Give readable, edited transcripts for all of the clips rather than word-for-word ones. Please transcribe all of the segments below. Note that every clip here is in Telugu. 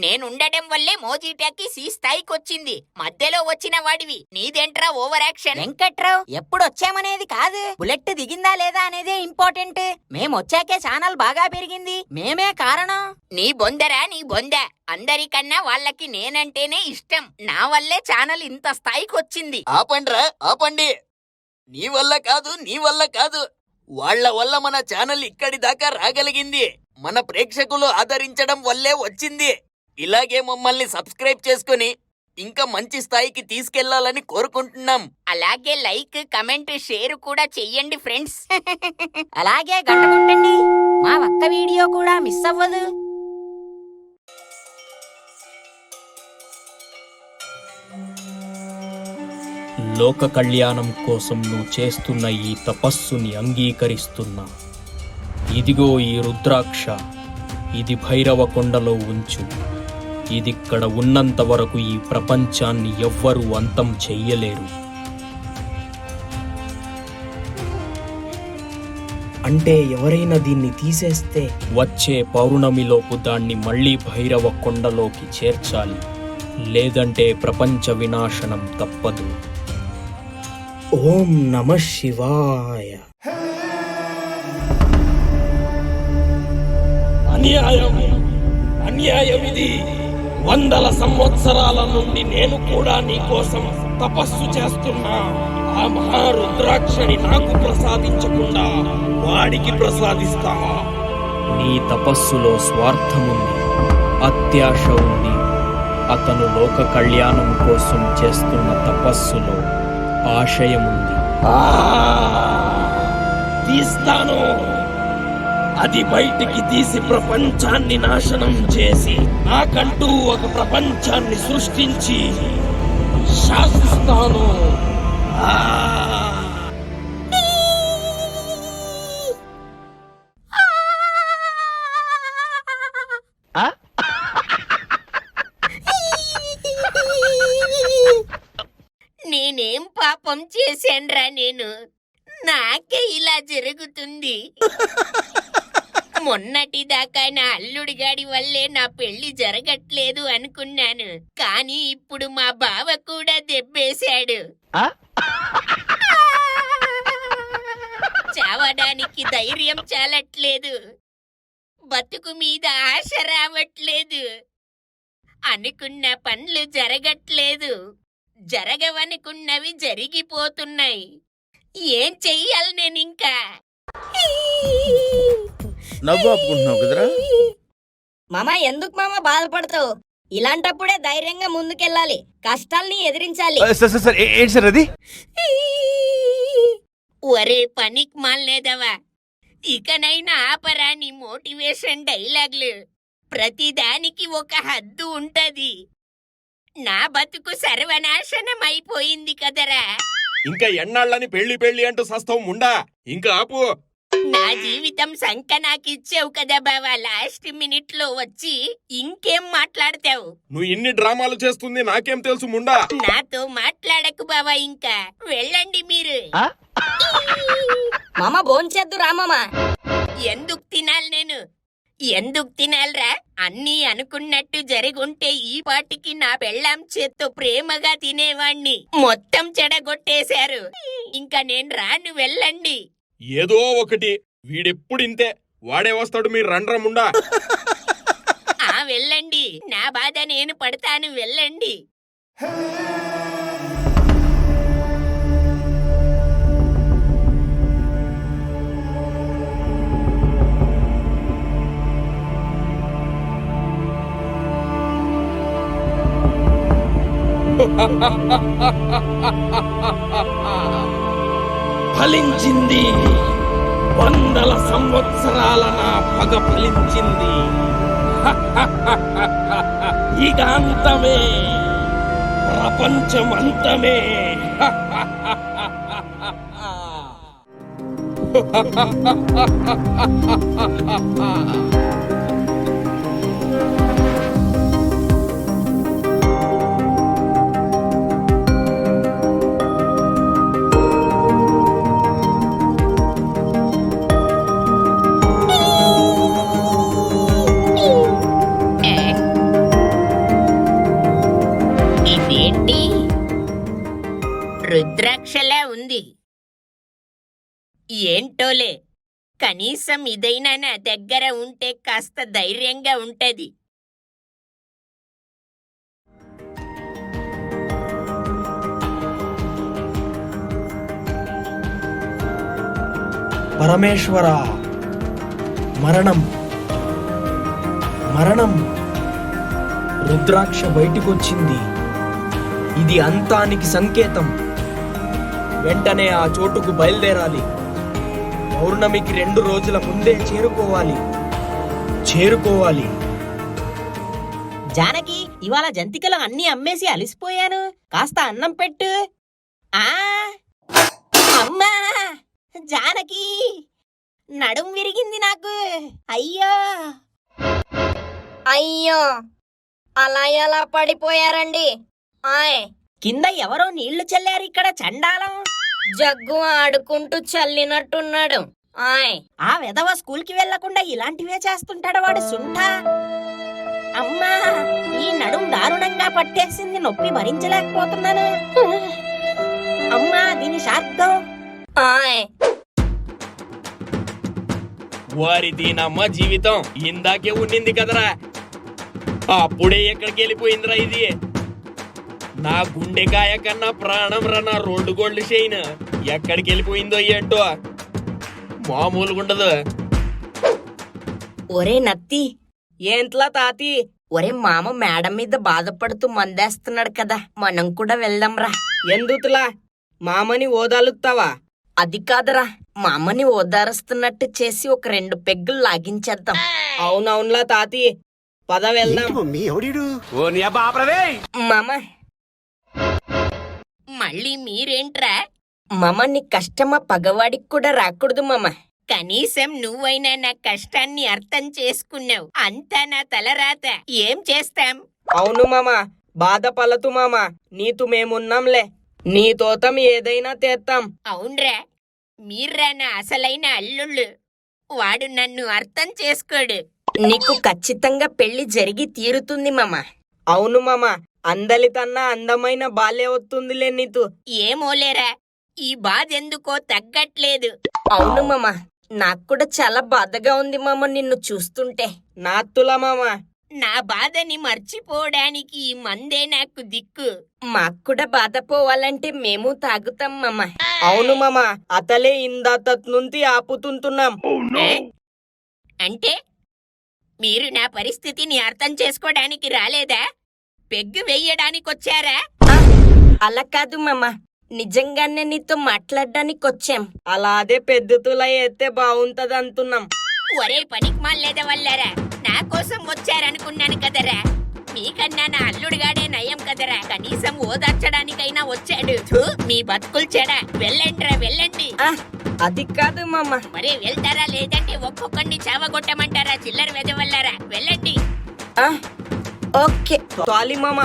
నేనుండటం వల్లే మోజీటాకి సి స్థాయికొచ్చింది. మధ్యలో వచ్చిన వాడివి నీదేంట్రా ఓవర్ యాక్షన్? వెంకట్రావు ఎప్పుడొచ్చామనేది కాదు, బుల్లెట్ దిగిందా లేదా అనేదే ఇంపార్టెంట్. మేమొచ్చాకే ఛానల్ బాగా పెరిగింది, మేమే కారణం. నీ బొందరా నీ బొంద. అందరికన్నా వాళ్ళకి నేనంటేనే ఇష్టం. నా వల్లే ఛానల్ ఇంత స్థాయికొచ్చింది. ఆపండ్రా ఆపండి. నీ వల్ల కాదు, వాళ్ళ వల్ల మన ఛానల్ ఇక్కడి దాకా రాగలిగింది. మన ప్రేక్షకులు ఆదరించడం వల్లే వచ్చింది. ఇలాగే మమ్మల్ని సబ్స్క్రైబ్ చేసుకుని ఇంకా మంచి స్థాయికి తీసుకెళ్లాలని కోరుకుంటున్నాం. అలాగే లైక్, కమెంట్, షేర్ కూడా చెయ్యండి ఫ్రెండ్స్. అలాగే గంట కొట్టండి, మా ఒక్క వీడియో కూడా మిస్ అవ్వదు. లోక కళ్యాణం కోసం నువ్వు చేస్తున్న ఈ తపస్సుని అంగీకరిస్తున్నా. ఇదిగో ఈ రుద్రాక్ష, ఇది భైరవ కొండలో ఉంచు. ఇదిక్కడ ఉన్నంత వరకు ఈ ప్రపంచాన్ని ఎవ్వరూ అంతం చెయ్యలేరు. అంటే ఎవరైనా దీన్ని తీసేస్తే వచ్చే పౌర్ణమిలోపు దాన్ని మళ్ళీ భైరవ కొండలోకి చేర్చాలి, లేదంటే ప్రపంచ వినాశనం తప్పదు. ఓం నమః శివాయ. అన్యాయమిది. వందల సంవత్సరాల నుండి నేను కూడా నీ కోసం తపస్సు చేస్తున్నా. ఆ మహారుద్రాక్షని నాకు ప్రసాదించకుండా వాడికి ప్రసాదిస్తా. నీ తపస్సులో స్వార్థముంది, అత్యాశ ఉంది. అతను లోక కళ్యాణం కోసం చేస్తున్న తపస్సులో ఆశయముంది. తీస్తాను. అది బయటికి తీసి ప్రపంచాన్ని నాశనం చేసి నాకంటూ ఒక ప్రపంచాన్ని సృష్టించి శాసిస్తాను. నేనేం పాపం చేశాన్రా నేను? నాకే ఇలా జరుగుతుంది. మొన్నటిదాకా నా అల్లుడిగాడి వల్లే నా పెళ్లి జరగట్లేదు అనుకున్నాను. కానీ ఇప్పుడు మా బావ కూడా దెబ్బేశాడు. చావడానికి ధైర్యం చాలట్లేదు, బతుకు మీద ఆశ రావట్లేదు, అనుకున్న పనులు జరగట్లేదు, జరగవనుకున్నవి జరిగిపోతున్నాయి. ఏం చెయ్యాలి నేనింకా? నవ్వు ఆపుకుంటున్నావు కదరా? మామ ఎందుకు మామ బాధపడతావు? ఇలాంటప్పుడే ధైర్యంగా ముందుకెళ్ళాలి, కష్టాల్ని ఎదిరించాలి. ఏంటి సార్ అది? ఒరే పనికి మాల్లేదవా, ఇకనైనా ఆపరా నీ మోటివేషన్ డైలాగ్లు. ప్రతిదానికి ఒక హద్దు ఉంటది. నా బతుకు సర్వనాశనం అయిపోయింది కదరా. ఇంకా ఎన్నాళ్ళని పెళ్లి అంటూ సస్తావు ముండా. ఇంకా ఆపు. నా జీవితం సంక నాకిచ్చావు కదా బావా. లాస్ట్ మినిట్ లో వచ్చి ఇంకేం మాట్లాడతావు? నువ్వు ఇన్ని డ్రామాలు చేస్తుంది నాకేం తెలుసు ముండా. నాతో మాట్లాడకు బావా, ఇంకా వెళ్ళండి మీరు. మామ భోంచేద్దు రామమ్మా. ఎందుకు తినాలి నేను? ఎందుకు తినాలిరా? అన్నీ అనుకున్నట్టు జరుగుంటే ఈ పాటికి నా పెళ్ళాం చేత్తో ప్రేమగా తినేవాణ్ణి. మొత్తం చెడగొట్టేశారు. ఇంకా నేను రాను, వెళ్ళండి. ఏదో ఒకటి, వీడెప్పుడింతే. వాడే వస్తాడు, మీరు రండ్రముండా. వెళ్ళండి, నా బాధ నేను పడతాను, వెళ్ళండి. ఫలించింది. వందల సంవత్సరాల నా పగ ఫలించింది. ఇక అంతమే, ప్రపంచమంతమే. ఏంటి రుద్రాక్షలా ఉంది ఏంటోలే కనీసం ఇదైనా నా దగ్గర ఉంటే కాస్త ధైర్యంగా ఉంటది. పరమేశ్వర, మరణం మరణం రుద్రాక్ష బయటికొచ్చింది. ఇది అంతానికి సంకేతం. వెంటనే ఆ చోటుకు బయలుదేరాలి. పౌర్ణమికి 2 రోజుల ముందే చేరుకోవాలి. జానకి, ఇవాళ జంతికలు అన్నీ అమ్మేసి అలిసిపోయాను. కాస్త అన్నం పెట్టు. ఆ అమ్మా, జానకి, నడుం విరిగింది నాకు. అయ్యో అయ్యో, అలా ఎలా పడిపోయారండి? ఆయ్, కింద ఎవరో నీళ్లు చల్లారు. ఇక్కడ చండాలం. జగ్గు ఆడుకుంటూ చల్లినట్టున్నాడు. ఆయ్, ఆ వెధవ స్కూల్కి వెళ్లకుండా ఇలాంటివే చేస్తుంటాడు వాడు సుంఠ. అమ్మా, ఈ నడుం దారుణంగా పట్టేసింది. నొప్పి భరించలేకపోతున్నాను. అమ్మా, దీని శార్థం. ఆయ్, వారి దీనమ్మ జీవితం ఇందాకే ఉండింది కదరా, అప్పుడే ఎక్కడికి వెళ్ళిపోయిందిరా ఇది. నా గుండెకాయ కన్నా ప్రాణం రా నా రోడ్డు గోల్డ్ షైన్. ఎక్కడికి వెళ్ళిపోయిందో ఏంటో, మామూలుగా ఉండదు. ఒరే నత్తి, ఏంట్లా తాతి? ఒరే మామ మేడం మీద బాధపడుతూ మందేస్తున్నాడు కదా, మనం కూడా వెళ్దాంరా. ఎందుకులా? మామని ఓదాలుతావా? అది కాదురా, మామని ఓదారుస్తున్నట్టు చేసి ఒక 2 పెగ్గులు లాగించేద్దాం. అవునవునులా తాతి, పద వెళ్దాం. మామ, మళ్ళీ మీరేంట్రా? మామ, నీ కష్టమా పగవాడికి కూడా రాకూడదు మామ. కనీసం నువ్వైనా నా కష్టాన్ని అర్థం చేసుకున్నావు. అంతా నా తలరాత. ఏం చేస్తాం? అవును మామ, బాధ పలతు మామ, నీతు మేమున్నాంలే. నీతోతం ఏదైనా తెస్తాం. అవునరా, మీర్రా నా అసలైన అల్లుళ్ళు. వాడు నన్ను అర్థం చేసుకోడు. నీకు ఖచ్చితంగా పెళ్లి జరిగి తీరుతుంది మామ. అవును మామ, అందలితన్నా అందమైన బాల్య వస్తుందిలే నీతు. ఏమోలేరా, ఈ బాధ ఎందుకో తగ్గట్లేదు. అవును మామ, నాకు కూడా చాలా బాధగా ఉంది మామ నిన్ను చూస్తుంటే. నాత్తులా మామ, నా బాధని మర్చిపోవడానికి ఈ మందే నాకు దిక్కు. మాకు కూడా బాధ పోవాలంటే మేము తాగుతాం మామ. అవును మామ, అతలే ఇందాతత్ నుండి ఆపుతుంటున్నాం. ఏ? అంటే మీరు నా పరిస్థితిని అర్థం చేసుకోవడానికి రాలేదా? పెగ్గు వెయ్యడానికొచ్చారా? అలా కాదు మామ, నిజంగానే నీతో మాట్లాడడానికి వచ్చాం. అలా అదే పెద్దతులా అయితే బాగుంటది అంటున్నాం. ఒరే పనికి మాలేద వల్లరా, నా కోసం వచ్చారనుకున్నాను కదరా. మీకన్నా నా అల్లుడుగాడే నయం కదరా, కనీసం ఓదార్చడానికైనా వచ్చాడు. థూ, మీ బతుకులు చెడ. వెళ్ళండిరా, వెళ్ళండి. అది కాదు మామ. మరే వెళ్తారా, లేదంటే ఒక్కొక్కడిని చావగొట్టమంటారా? చిల్లర వెదవల్లారా, వెళ్ళండి. ఓకే సారీ మామ.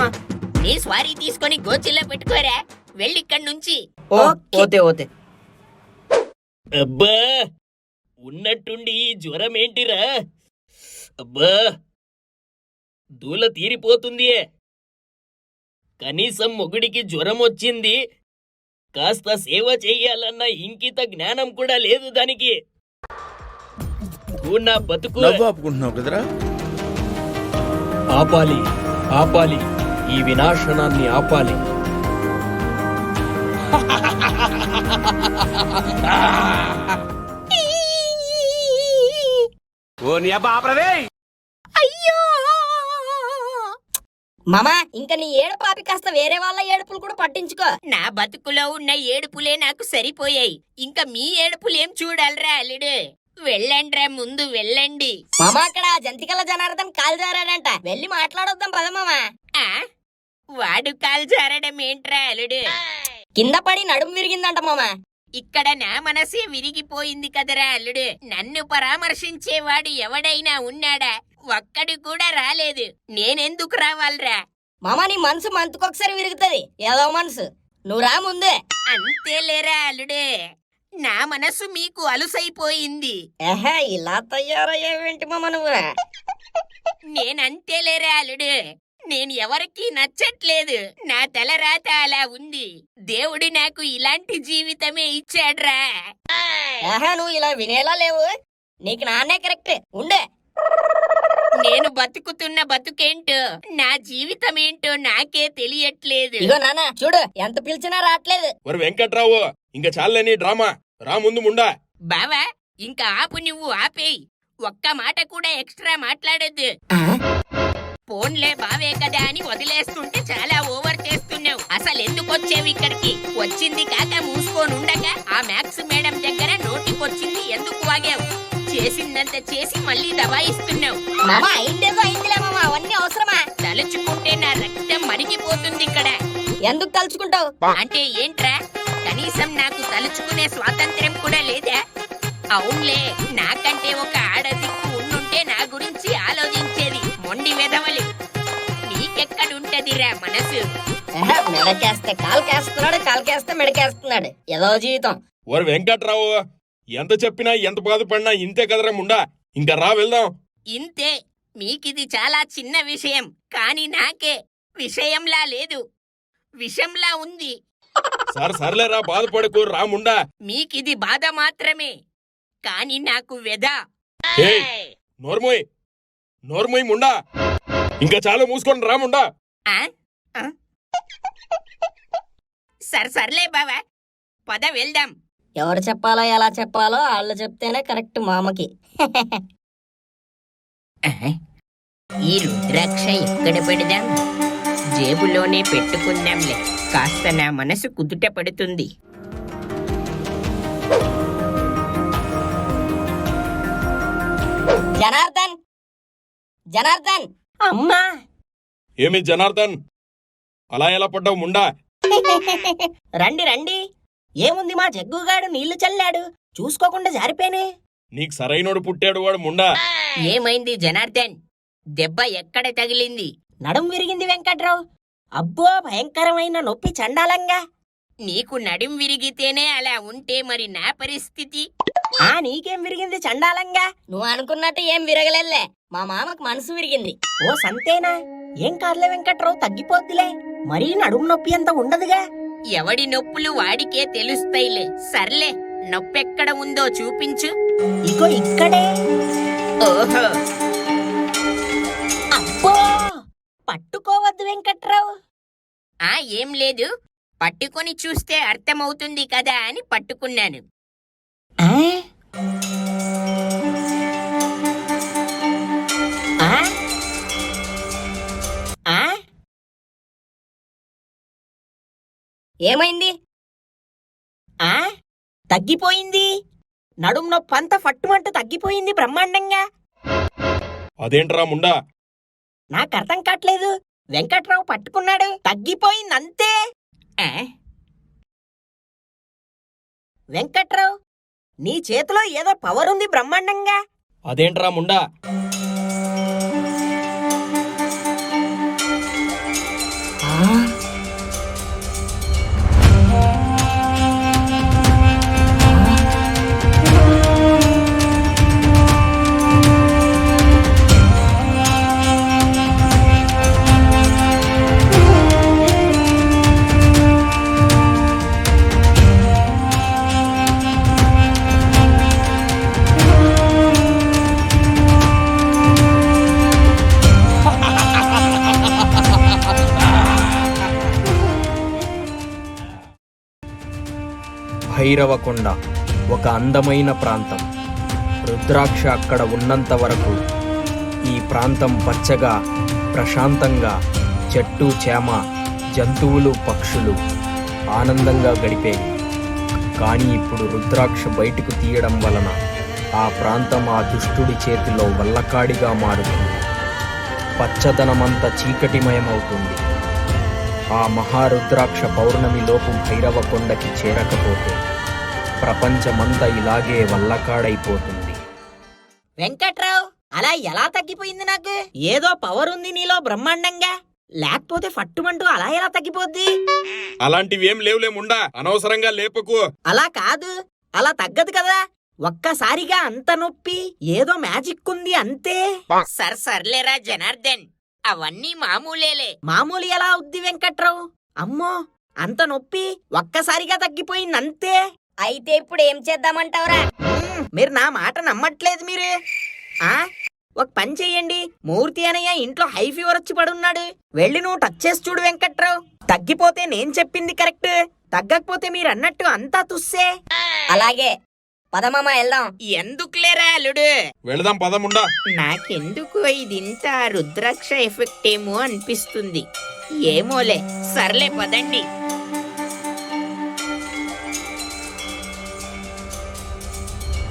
నీ స్వారీ తీసుకొని గోచిల్లో పెట్టుకోరా. వెళ్ళిక్కడి నుంచి. ఓతే ఓతే. అబ్బా, ఉన్నట్టుండి ఈ జ్వరం ఏంటిరా? అబ్బా, దూల తీరిపోతుంది. కనీసం మొగుడికి జ్వరం వచ్చింది, కాస్త సేవ చెయ్యాలన్న ఇంకిత జ్ఞానం కూడా లేదు దానికి. నువ్వు నా బతుకు నవ్వు ఆపుకుంటున్నావు కదరా? ఆపాలి, ఈ వినాశనాన్ని ఆపాలి. అయ్యో, మామా, ఇంకా నీ ఏడు పాపి కాస్త వేరే వాళ్ళ ఏడుపులు కూడా పట్టించుకో. నా బతుకులో ఉన్న ఏడుపులే నాకు సరిపోయాయి. ఇంకా మీ ఏడుపులేం చూడాలరా అల్లుడు. వెళ్ళండ్రా, ముందు వెళ్ళండి. మామా, అక్కడ జంతికల జనార్దన్ కాలు జారాడంట. వెళ్ళి మాట్లాడొద్దాం పద మామా. ఆ, వాడు కాలు జారడం ఏంట్రా అల్లుడు? కింద పడి నడుము విరిగిందంట మామా. ఇక్కడ నా మనసే విరిగిపోయింది కదరా అల్లుడు. నన్ను పరామర్శించేవాడు ఎవడైనా ఉన్నాడా? ఒక్కడు కూడా రాలేదు. నేనెందుకు రావాలరా? మామా, నీ మనసు మంతుకొకసారి విరుగుతుంది. ఏదో మనసు, నువ్వు రా ముందే. అంతేలేరా అల్లుడే, నా మనసు మీకు అలుసైపోయింది. ఏహే, ఇలా తయారయ్యావేంటి మామ నువ్వు? నేనంతేలేరా అల్లుడు, నేను ఎవరికీ నచ్చట్లేదు. నా తలరాత అలా ఉంది. దేవుడు నాకు ఇలాంటి జీవితమే ఇచ్చాడ్రా. ఆహా, నువ్వు ఇలా వినేలా లేవు. నీకు నాన్నే కరెక్ట్. ఉండే నేను బతుకుతున్న బతుకేంటో, నా జీవితం ఏంటో నాకే తెలియట్లేదు. ఇగో నాన్న చూడు, ఎంత పిలిచినా రావట్లేదు. మరి వెంకట్రావు ఇంకా చాలని డ్రామా రా ముందు ముండా. బావా, ఇంకా ఆపు, నువ్వు ఆపేయ్. ఒక్క మాట కూడా ఎక్స్ట్రా మాట్లాడొద్దు. ఫోన్లే బావే కదా అని వదిలేస్తుంటే చాలా ఓవర్ చేస్తున్నావు. అసలు ఎందుకు వచ్చేవి ఇక్కడికి? వచ్చింది కాక మూసుకొని ఉండగా ఆ మ్యాథ్స్ మేడం దగ్గర నోటికొచ్చింది ఎందుకు వాగావు? చేసిందంత చేసి మళ్ళీ దబాయిస్తున్నావు. మామ అయిందేదో అయిందిలే మామ, అవన్నీ అవసరమా? తలుచుకుంటే నా రక్తం మరిగిపోతుంది ఇక్కడ. ఎందుకు తలుచుకుంటావు? అంటే ఏంట్రా, కనీసం నాకు తలుచుకునే స్వాతంత్ర్యం కూడా లేదా? అవునులే, నాకంటే ఒక ఆడదిక్కు ఉండుంటే నా గురించి ఆలోచించేది. మొండి వెధవలు, నీకెక్కడుంటదిరా మనసు? మెడకేస్తే కాలుకేస్తున్నాడు, కాలుకేస్తే మెడకేస్తున్నాడు. ఏదో జీవితం. ఓరి వెంకట్రావు ఎంత చెప్పినా ఎంత బాధపడినా ఇంతే కదరా ముండా. ఇంకా రా వెళ్దాం. ఇంతే. మీకిది చాలా చిన్న విషయం, కానీ నాకే విషయంలా లేదు, విషంలా ఉంది. సర్లేరా బాధపడకు రా ముండా. మీకిది బాధ మాత్రమే, కానీ నాకు వ్యధ. ఏయ్, నోర్మోయ్ ముండా. ఇంకా చాలా మూసుకొని రా ముండా. ఆ? ఆ? సర్లే బావా, పద వెళ్దాం. ఎవరు చెప్పాలో ఎలా చెప్పాలో వాళ్ళు చెప్తేనే కరెక్ట్ మామకి. ఈ రుద్రాక్ష ఎక్కడ పెడదాం? జేబులోనే పెట్టుకుందాంలే, కాస్త నా మనసు కుదుట పడుతుంది. జనార్దన్, జనార్దన్. అమ్మా, ఏమి జనార్దన్, అలా ఎలా పడ్డావు ముండా? రండి రండి. ఏముంది, మా జగ్గుగాడు నీళ్లు చల్లాడు, చూసుకోకుండా జారిపోయినే. నీకు సరైనోడు పుట్టాడు వాడు ముండా. ఏమైంది జనార్దన్? దెబ్బ ఎక్కడ తగిలింది? నడుం విరిగింది వెంకట్రావు. అబ్బో, భయంకరమైన నొప్పి చండాలంగా. నీకు నడుం విరిగితేనే అలా ఉంటే మరి నా పరిస్థితి? నీకేం విరిగింది చండాలంగా? నువ్వు అనుకున్నట్టు ఏం విరగలేదులే, మా మామకు మనసు విరిగింది. ఓ సంతేనా? ఏం కాదులే వెంకట్రావు, తగ్గిపోద్దిలే. మరీ నడుం నొప్పి అంత ఉండదుగా. ఎవడి నొప్పులు వాడికే తెలుస్తాయిలే. సర్లే, నొప్పెక్కడ ఉందో చూపించు. ఇగో ఇక్కడే. ఓహో, అబ్బో, పట్టుకోవద్దు వెంకట్రావు. ఏం లేదు, పట్టుకొని చూస్తే అర్థమవుతుంది కదా అని పట్టుకున్నాను. ఆ? ఆ? ఆ? ఏమైంది? తగ్గిపోయింది. నడుం నొప్పంతా ఫట్టుమంటూ తగ్గిపోయింది బ్రహ్మాండంగా. అదేంట్రా ముండా? నాకు అర్థం కావట్లేదు. వెంకట్రావు పట్టుకున్నాడు, తగ్గిపోయింది అంతే. వెంకట్రావు, నీ చేతిలో ఏదో పవర్ ఉంది బ్రహ్మాండంగా. అదేంట్రా ముండా? భైరవకొండ ఒక అందమైన ప్రాంతం. రుద్రాక్ష అక్కడ ఉన్నంత వరకు ఈ ప్రాంతం పచ్చగా, ప్రశాంతంగా, చెట్టు చేమ, జంతువులు, పక్షులు ఆనందంగా గడిపేవి. కానీ ఇప్పుడు రుద్రాక్ష బయటకు తీయడం వలన ఆ ప్రాంతం ఆ దుష్టుడి చేతిలో వల్లకాడిగా మారుతుంది. పచ్చదనమంతా చీకటిమయమవుతుంది. ఆ మహారుద్రాక్ష పౌర్ణమిలోపు భైరవకొండకి చేరకపోతే ప్రపంచమంతా ఇలాగే వల్లకాడైపోతుంది. వెంకట్రావు, అలా ఎలా తగ్గిపోయింది? నాకు ఏదో పవర్ ఉంది నీలో బ్రహ్మాండంగా, లేకపోతే ఫట్టుమంటూ అలా ఎలా తగ్గిపోద్ది? అలాంటివేం లేవులే ముండా, అనవసరంగా లేపకు. అలా కాదు, అలా తగ్గదు కదా. ఒక్కసారిగా అంత నొప్పి, ఏదో మ్యాజిక్ ఉంది అంతే. సర్లేరా జనార్దన్, అవన్నీ మామూలేలే. మామూలు ఎలా అవుద్ది వెంకట్రావు? అమ్మో, అంత నొప్పి ఒక్కసారిగా తగ్గిపోయింది అంతే. అయితే ఇప్పుడు ఏం చేద్దామంటావురా? మీరు నా మాట నమ్మట్లేదు మీరు. ఒక పని చెయ్యండి, మూర్తి అనయ్య ఇంట్లో హై ఫీవర్ వచ్చి పడున్నాడు. వెళ్ళి నువ్వు టచ్ చేసి చూడు వెంకట్రావు. తగ్గిపోతే నేను చెప్పింది కరెక్ట్, తగ్గకపోతే మీరు అన్నట్టు అంతా తుస్సే. అలాగే పదమామ వెళ్దాం. ఎందుకులేరా అల్లుడు? వెళదాం పదముండా. నాకెందుకు ఇదింత రుద్రాక్ష ఎఫెక్ట్ ఏమో అనిపిస్తుంది. ఏమోలే, సర్లే పదండి.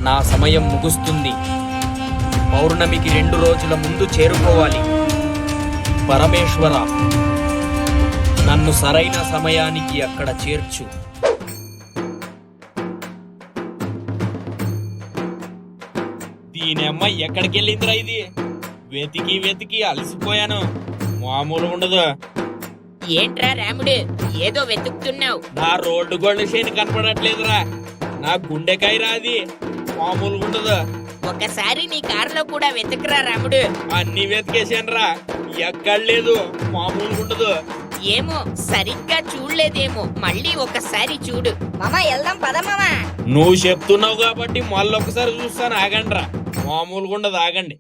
నా సమయం ముగుస్తుంది. పౌర్ణమికి 2 రోజుల ముందు చేరుకోవాలి. పరమేశ్వర, నన్ను సరైన సమయానికి అక్కడ చేర్చు. దీని అమ్మ ఎక్కడికి వెళ్ళిందిరా ఇది? వెతికి వెతికి అలసిపోయాను. మామూలు ఉండదు. ఏంట్రా రాముడు, ఏదో వెతుకుతున్నావు? నా రోడ్డు గోల్డ్ షైన్ కనపడట్లేదురా. నా గుండెకాయ రాది. మామూలుగా ఉండదు. ఒకసారి నీ కారులో కూడా వెతుకురా రాముడు. అన్ని వెతికేసానురా, ఎక్కడ లేదు. మామూలుగా ఉండదు. ఏమో సరిగ్గా చూడలేదేమో, మళ్ళీ ఒకసారి చూడు. మామ వెళ్దాం పదమామ. నువ్వు చెప్తున్నావు కాబట్టి మళ్ళొకసారి చూస్తాను. ఆగండిరా, మామూలుగా ఉండదు. ఆగండి.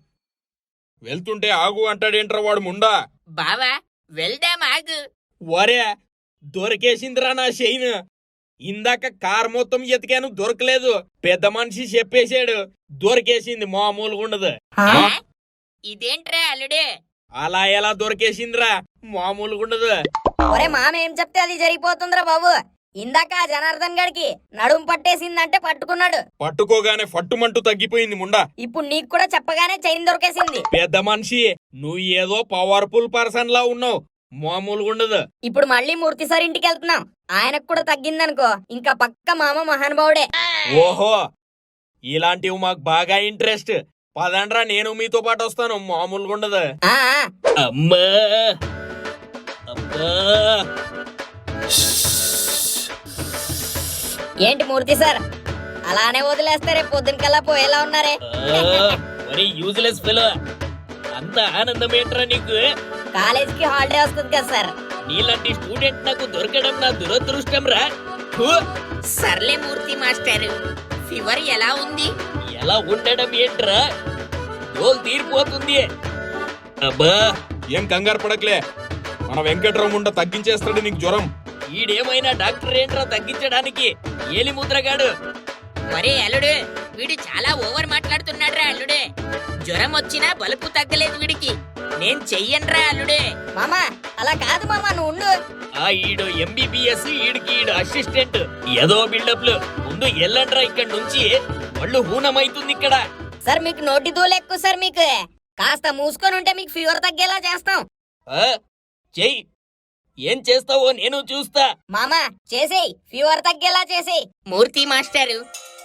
వెళ్తుంటే ఆగు అంటాడేంట్రా వాడు ముండా. బావా వెళ్దాం, ఆగు. వరే, దొరికేసిందిరా నా షైన్. ఇందాక కార్ మొత్తం ఎతికాను, దొరకలేదు. పెద్ద మనిషి చెప్పేశాడు, దొరికేసింది. మామూలుగా ఉండదు. ఇదేంట్రా అల్లుడే? అలా ఎలా దొరికేసిందిరా? మామూలుగా ఉండదు. ఒరే మామ ఏం చెప్తే అది జరిగిపోతుందిరా బాబు. ఇందాక ఆ జనార్దన్ గడికి నడుం పట్టేసిందంటే పట్టుకున్నాడు. పట్టుకోగానే ఫట్టుమంటూ తగ్గిపోయింది ముండా. ఇప్పుడు నీకు కూడా చెప్పగానే చైన్ దొరికేసింది. పెద్ద మనిషి, నువ్వు ఏదో పవర్ఫుల్ పర్సన్ లా ఉన్నావు. మామూలుగా ఉండదు. ఇప్పుడు మళ్ళీ మూర్తి సార్ ఇంటికి వెళ్తున్నాం. ఆయనకు కూడా తగ్గిందనుకో, ఇంకా పక్క మామ మహానుభావుడే. ఓహో, ఇలాంటివి మాకు బాగా ఇంట్రెస్ట్. పదండ్రా, నేను మీతో పాటు వస్తాను. మామూలుగా ఉండదు. ఆ అమ్మా అమ్మా. ఏంటి మూర్తి సార్ అలానే వదిలేస్తే రేపు పొద్దునకల్లా పోయేలా ఉన్నారే? మరి యూజ్లెస్ ఫెలో, అంత ఆనందం ఏంట్రా నీకు? కాలేజీకి హాలిడే వస్తుంది కదా సార్. నీలాంటి స్టూడెంట్ నాకు దొరకడం నా దురదృష్టం రా. సర్లే మూర్తి మాస్టర్, ఫీవర్ ఎలా ఉంది? ఎలా ఉండడం ఏంట్రా? డోల్ తీరిపోతుంది. అబ్బా, ఏం కంగారు పడకలే, మన వెంకట్రావు ముండా తగ్గించేస్తాడు నీకు జ్వరం. ఈడేమైనా డాక్టర్ ఏంట్రా తగ్గించడానికి? ఏలి ముద్రగాడు. మరే అల్లుడు, వీడు చాలా ఓవర్ మాట్లాడుతున్నాడురా అల్లుడే. జ్వరం వచ్చినా బలుపు తగ్గలేదు వీడికి. నేను చెయ్యనురా అల్లుడే. మామ అలా కాదు మామ, నువ్వు ఉండు. ఆ ఈడు ఎంబీబీఎస్, ఈడికి ఈడు అసిస్టెంట్. ఏదో బిల్డప్లు. ముందు ఎల్లండ్రా ఇక్కడి నుంచి, ఒళ్ళు హూనమైతుంది ఇక్కడ. సార్ మీకు నోటి దూలు ఎక్కువ సార్. మీకు కాస్త మూసుకొని ఉంటే మీకు ఫీవర్ తగ్గేలా చేస్తాం. చెయ్యి, ఏం చేస్తావో నేను చూస్తా. మామ చేసేయ్, ఫీవర్ తగ్గేలా చేసేయ్. మూర్తి మాస్టరు,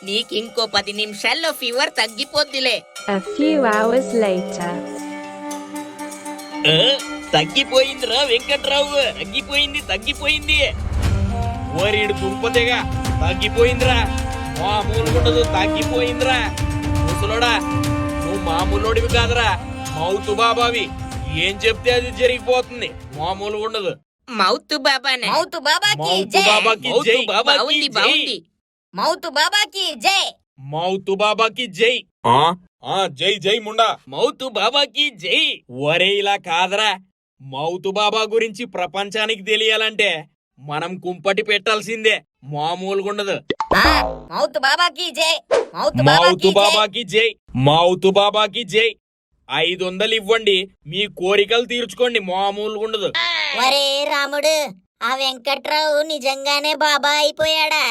నీకింకో 10 నిమిషాల్లో ఫీవర్ తగ్గిపోద్దిలే. A few hours later. తగ్గిపోయిందిరా వెంకట్రావు, తగ్గిపోయింది. ఓరీడు దుంపతేగా తగ్గిపోయిందిరా. మామూలుగుండదు, తగ్గిపోయిందిరా. ముసలోడా, నువ్వు మామూలోడివి కాదురా, మౌతు బాబావి. ఏం చెప్తే అది జరిగిపోతుంది. మామూలుగా ఉండదు. మౌతు బాబానే. మౌతు బాబాకి మౌతు జై. బాబాకి జై. బాగుంది బాగుంది. మౌతు బాబాకి జై. మౌతు బాబాకి జై. జై జై ముండా. మౌతు బాబాకి జై. ఒరే ఇలా కాదరా, మౌతు బాబా గురించి ప్రపంచానికి తెలియాలంటే మనం కుంపటి పెట్టాల్సిందే. మామూలుగా ఉండదు. మౌతు బాబాకి జై. మౌతు మౌతు బాబాకి జై. బాబాకి జై. మౌతు బాబాకి జై. 500 ఇవ్వండి, మీ కోరికలు తీర్చుకోండి. మామూలుగా ఉండదు. ఒరే రాముడు, ఆ వెంకట్రావు నిజంగానే బాబా అయిపోయాడా?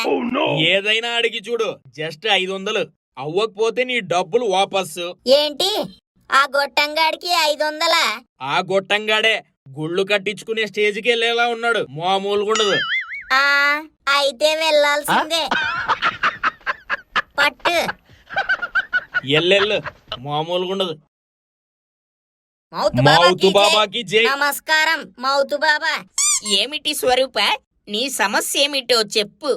ఏదైనా అడిగి చూడు, జస్ట్ 500. అవ్వకపోతే నీ డబ్బులు వాపస్సు. ఏంటి ఆ గొట్టంగాడికి 500? ఆ గొట్టంగాడే గుళ్ళు కట్టించుకునే స్టేజ్కి వెళ్ళేలా ఉన్నాడు. మామూలుగా ఉండదు. అయితే వెళ్ళాల్సిందే. పట్టు. ఎల్లెళ్ళు, మామూలుగా ఉండదు. మౌతు మౌతు బాబాకి బాబాకి జై. జై. నమస్కారం మౌతు బాబా. ఏమిటి స్వరూప, నీ సమస్య ఏమిటో చెప్పు.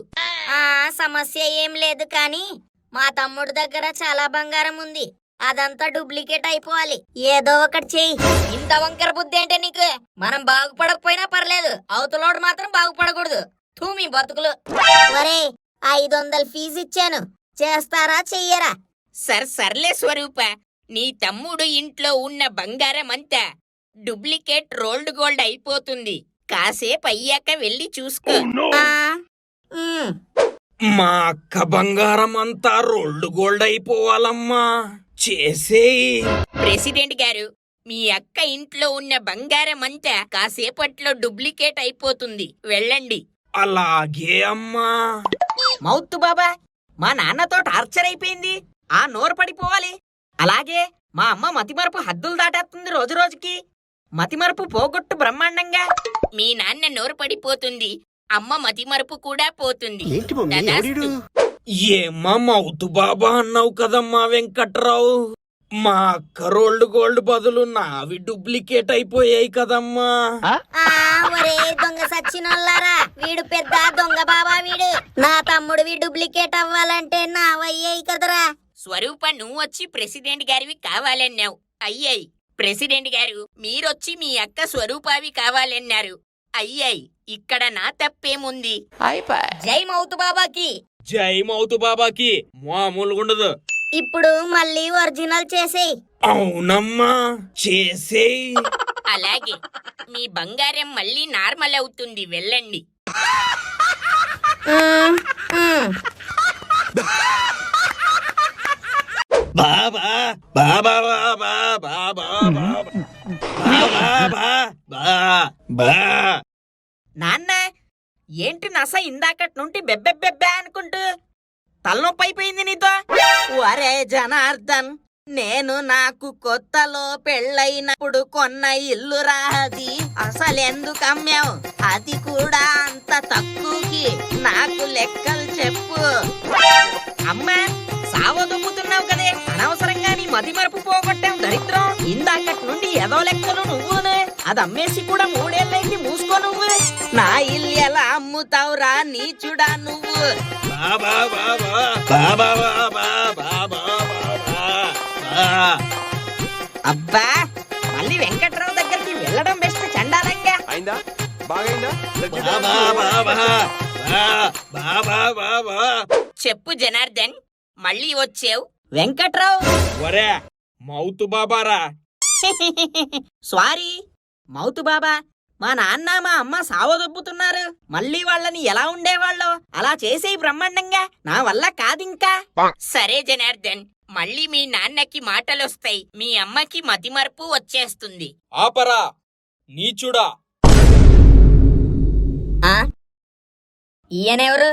సమస్య ఏం లేదు కానీ మా తమ్ముడు దగ్గర చాలా బంగారం ఉంది. అదంతా డూప్లికేట్ అయిపోవాలి. ఏదో ఒకటి చెయ్యి. ఇంత వంకర బుద్ధి అంటే నీకు? మనం బాగుపడకపోయినా పర్లేదు, అవతలోడు మాత్రం బాగుపడకూడదు. తూమి బతుకులు. ఒరే 500 ఫీజు ఇచ్చాను, చేస్తారా చెయ్యరా? సర్లే స్వరూప, నీ తమ్ముడు ఇంట్లో ఉన్న బంగారం అంతా డూప్లికేట్ రోల్డ్ గోల్డ్ అయిపోతుంది. కాసేపు అయ్యాక వెళ్ళి చూసుకో. ఆ, ఉమ్. మా అక్క బంగారం అంతా రోల్డ్ గోల్డ్ అయిపోవాలమ్మా, చేసేయి. ప్రెసిడెంట్ గారు, మీ అక్క ఇంట్లో ఉన్న బంగారం అంతా కాసేపట్లో డూప్లికేట్ అయిపోతుంది, వెళ్ళండి. అలాగే అమ్మా. మౌత్ బాబా, మా నాన్నతో టార్చర్ అయిపోయింది, ఆ నోరు పడిపోవాలి. అలాగే మా అమ్మ మతిమరుపు హద్దులు దాటేస్తుంది రోజు రోజుకి. మతిమరుపు పోగొట్టు బ్రహ్మాండంగా. మీ నాన్న నోరు పడిపోతుంది, అమ్మ మతిమరుపు కూడా పోతుంది. ఏంటి మమ్మీ, తదాస్తు. ఎవడీడు? ఏమ్మా మౌతు బాబా అన్నావు కదమ్మా వెంకట్రావు. మా అక్క రోల్డ్ గోల్డ్ బదులు నావి డూప్లికేట్ అయిపోయాయి కదమ్మా. ఆ, ఒరే దొంగ సచ్చినోళ్ళారా, వీడు పెద్ద దొంగ బాబా వీడు. నా తమ్ముడివి డూప్లికేట్ అవ్వాలంటే నావయ్యాయి కదరా. స్వరూప, నువ్వొచ్చి ప్రెసిడెంట్ గారివి కావాలన్నావు, అయ్యాయి. ప్రెసిడెంట్ గారు, మీరొచ్చి మీ అక్క స్వరూపావి కావాలన్నారు, అయ్యాయి. ఇక్కడ నా తప్పేముంది? జై మౌతు బాబాకి. జై మౌతు బాబాకి. మామూలుగా ఉండదు. ఇప్పుడు మళ్ళీ ఒరిజినల్ చేసేయ్. అవునమ్మా, చేసేయి. అలాగే, మీ బంగారం మళ్ళీ నార్మల్ అవుతుంది, వెళ్ళండి. ఉమ్, ఉమ్. బాబా బాబా బాబా బాబా బాబా బా. నాన్న, ఏంటి నస ఇందాకటి నుండి బెబ్బెబ్బెబ్బే అనుకుంటూ? తలనొప్పి అయిపోయింది నీతో. వరే జనార్దన్, నేను నాకు కొత్తలో పెళ్ళైనప్పుడు కొన్న ఇల్లు రాది, అసలెందుకు అమ్మావు? అది కూడా అంత తక్కువకి. నాకు లెక్కలు చెప్పు. అమ్మా, సావదొబ్బుతున్నావు కదే, అనవసరంగా నీ మతి మరపు పోగొట్టావు దరిద్రం. ఇందాకటి నుండి ఏదో లెక్కలు నువ్వునే. అది అమ్మేసి కూడా 3 ఏళ్ళైంది, మూసుకో నువ్వు. నా ఇల్లు ఎలా అమ్ముతావురా నీచుడా నువ్వు? బాబా బాబా బాబా బాబా బాబా బాబా. అబ్బా, మళ్ళీ వెంకట్రావు దగ్గరికి వెళ్ళడం బెస్ట్ చండాలంగా. అయిందా? బాగైందా? బాబా బాబా బాబా బాబా. చెప్పు జనార్దన్, మళ్ళీ వచ్చావు. వెంకట్రావు, ఒరే మౌతు బాబారా. సారీ మౌతు బాబా, మా నాన్న మా అమ్మ సావదొబ్బుతున్నారు. మళ్ళీ వాళ్ళని ఎలా ఉండేవాళ్ళో అలా చేసేయి బ్రహ్మాండంగా. నా వల్ల కాదింకా. సరే జనార్దన్, మళ్ళీ మీ నాన్నకి మాటలొస్తాయి, మీ అమ్మకి మతిమరుపు వచ్చేస్తుంది. ఆపరా నీచుడా. ఆ, ఈయనెవరు?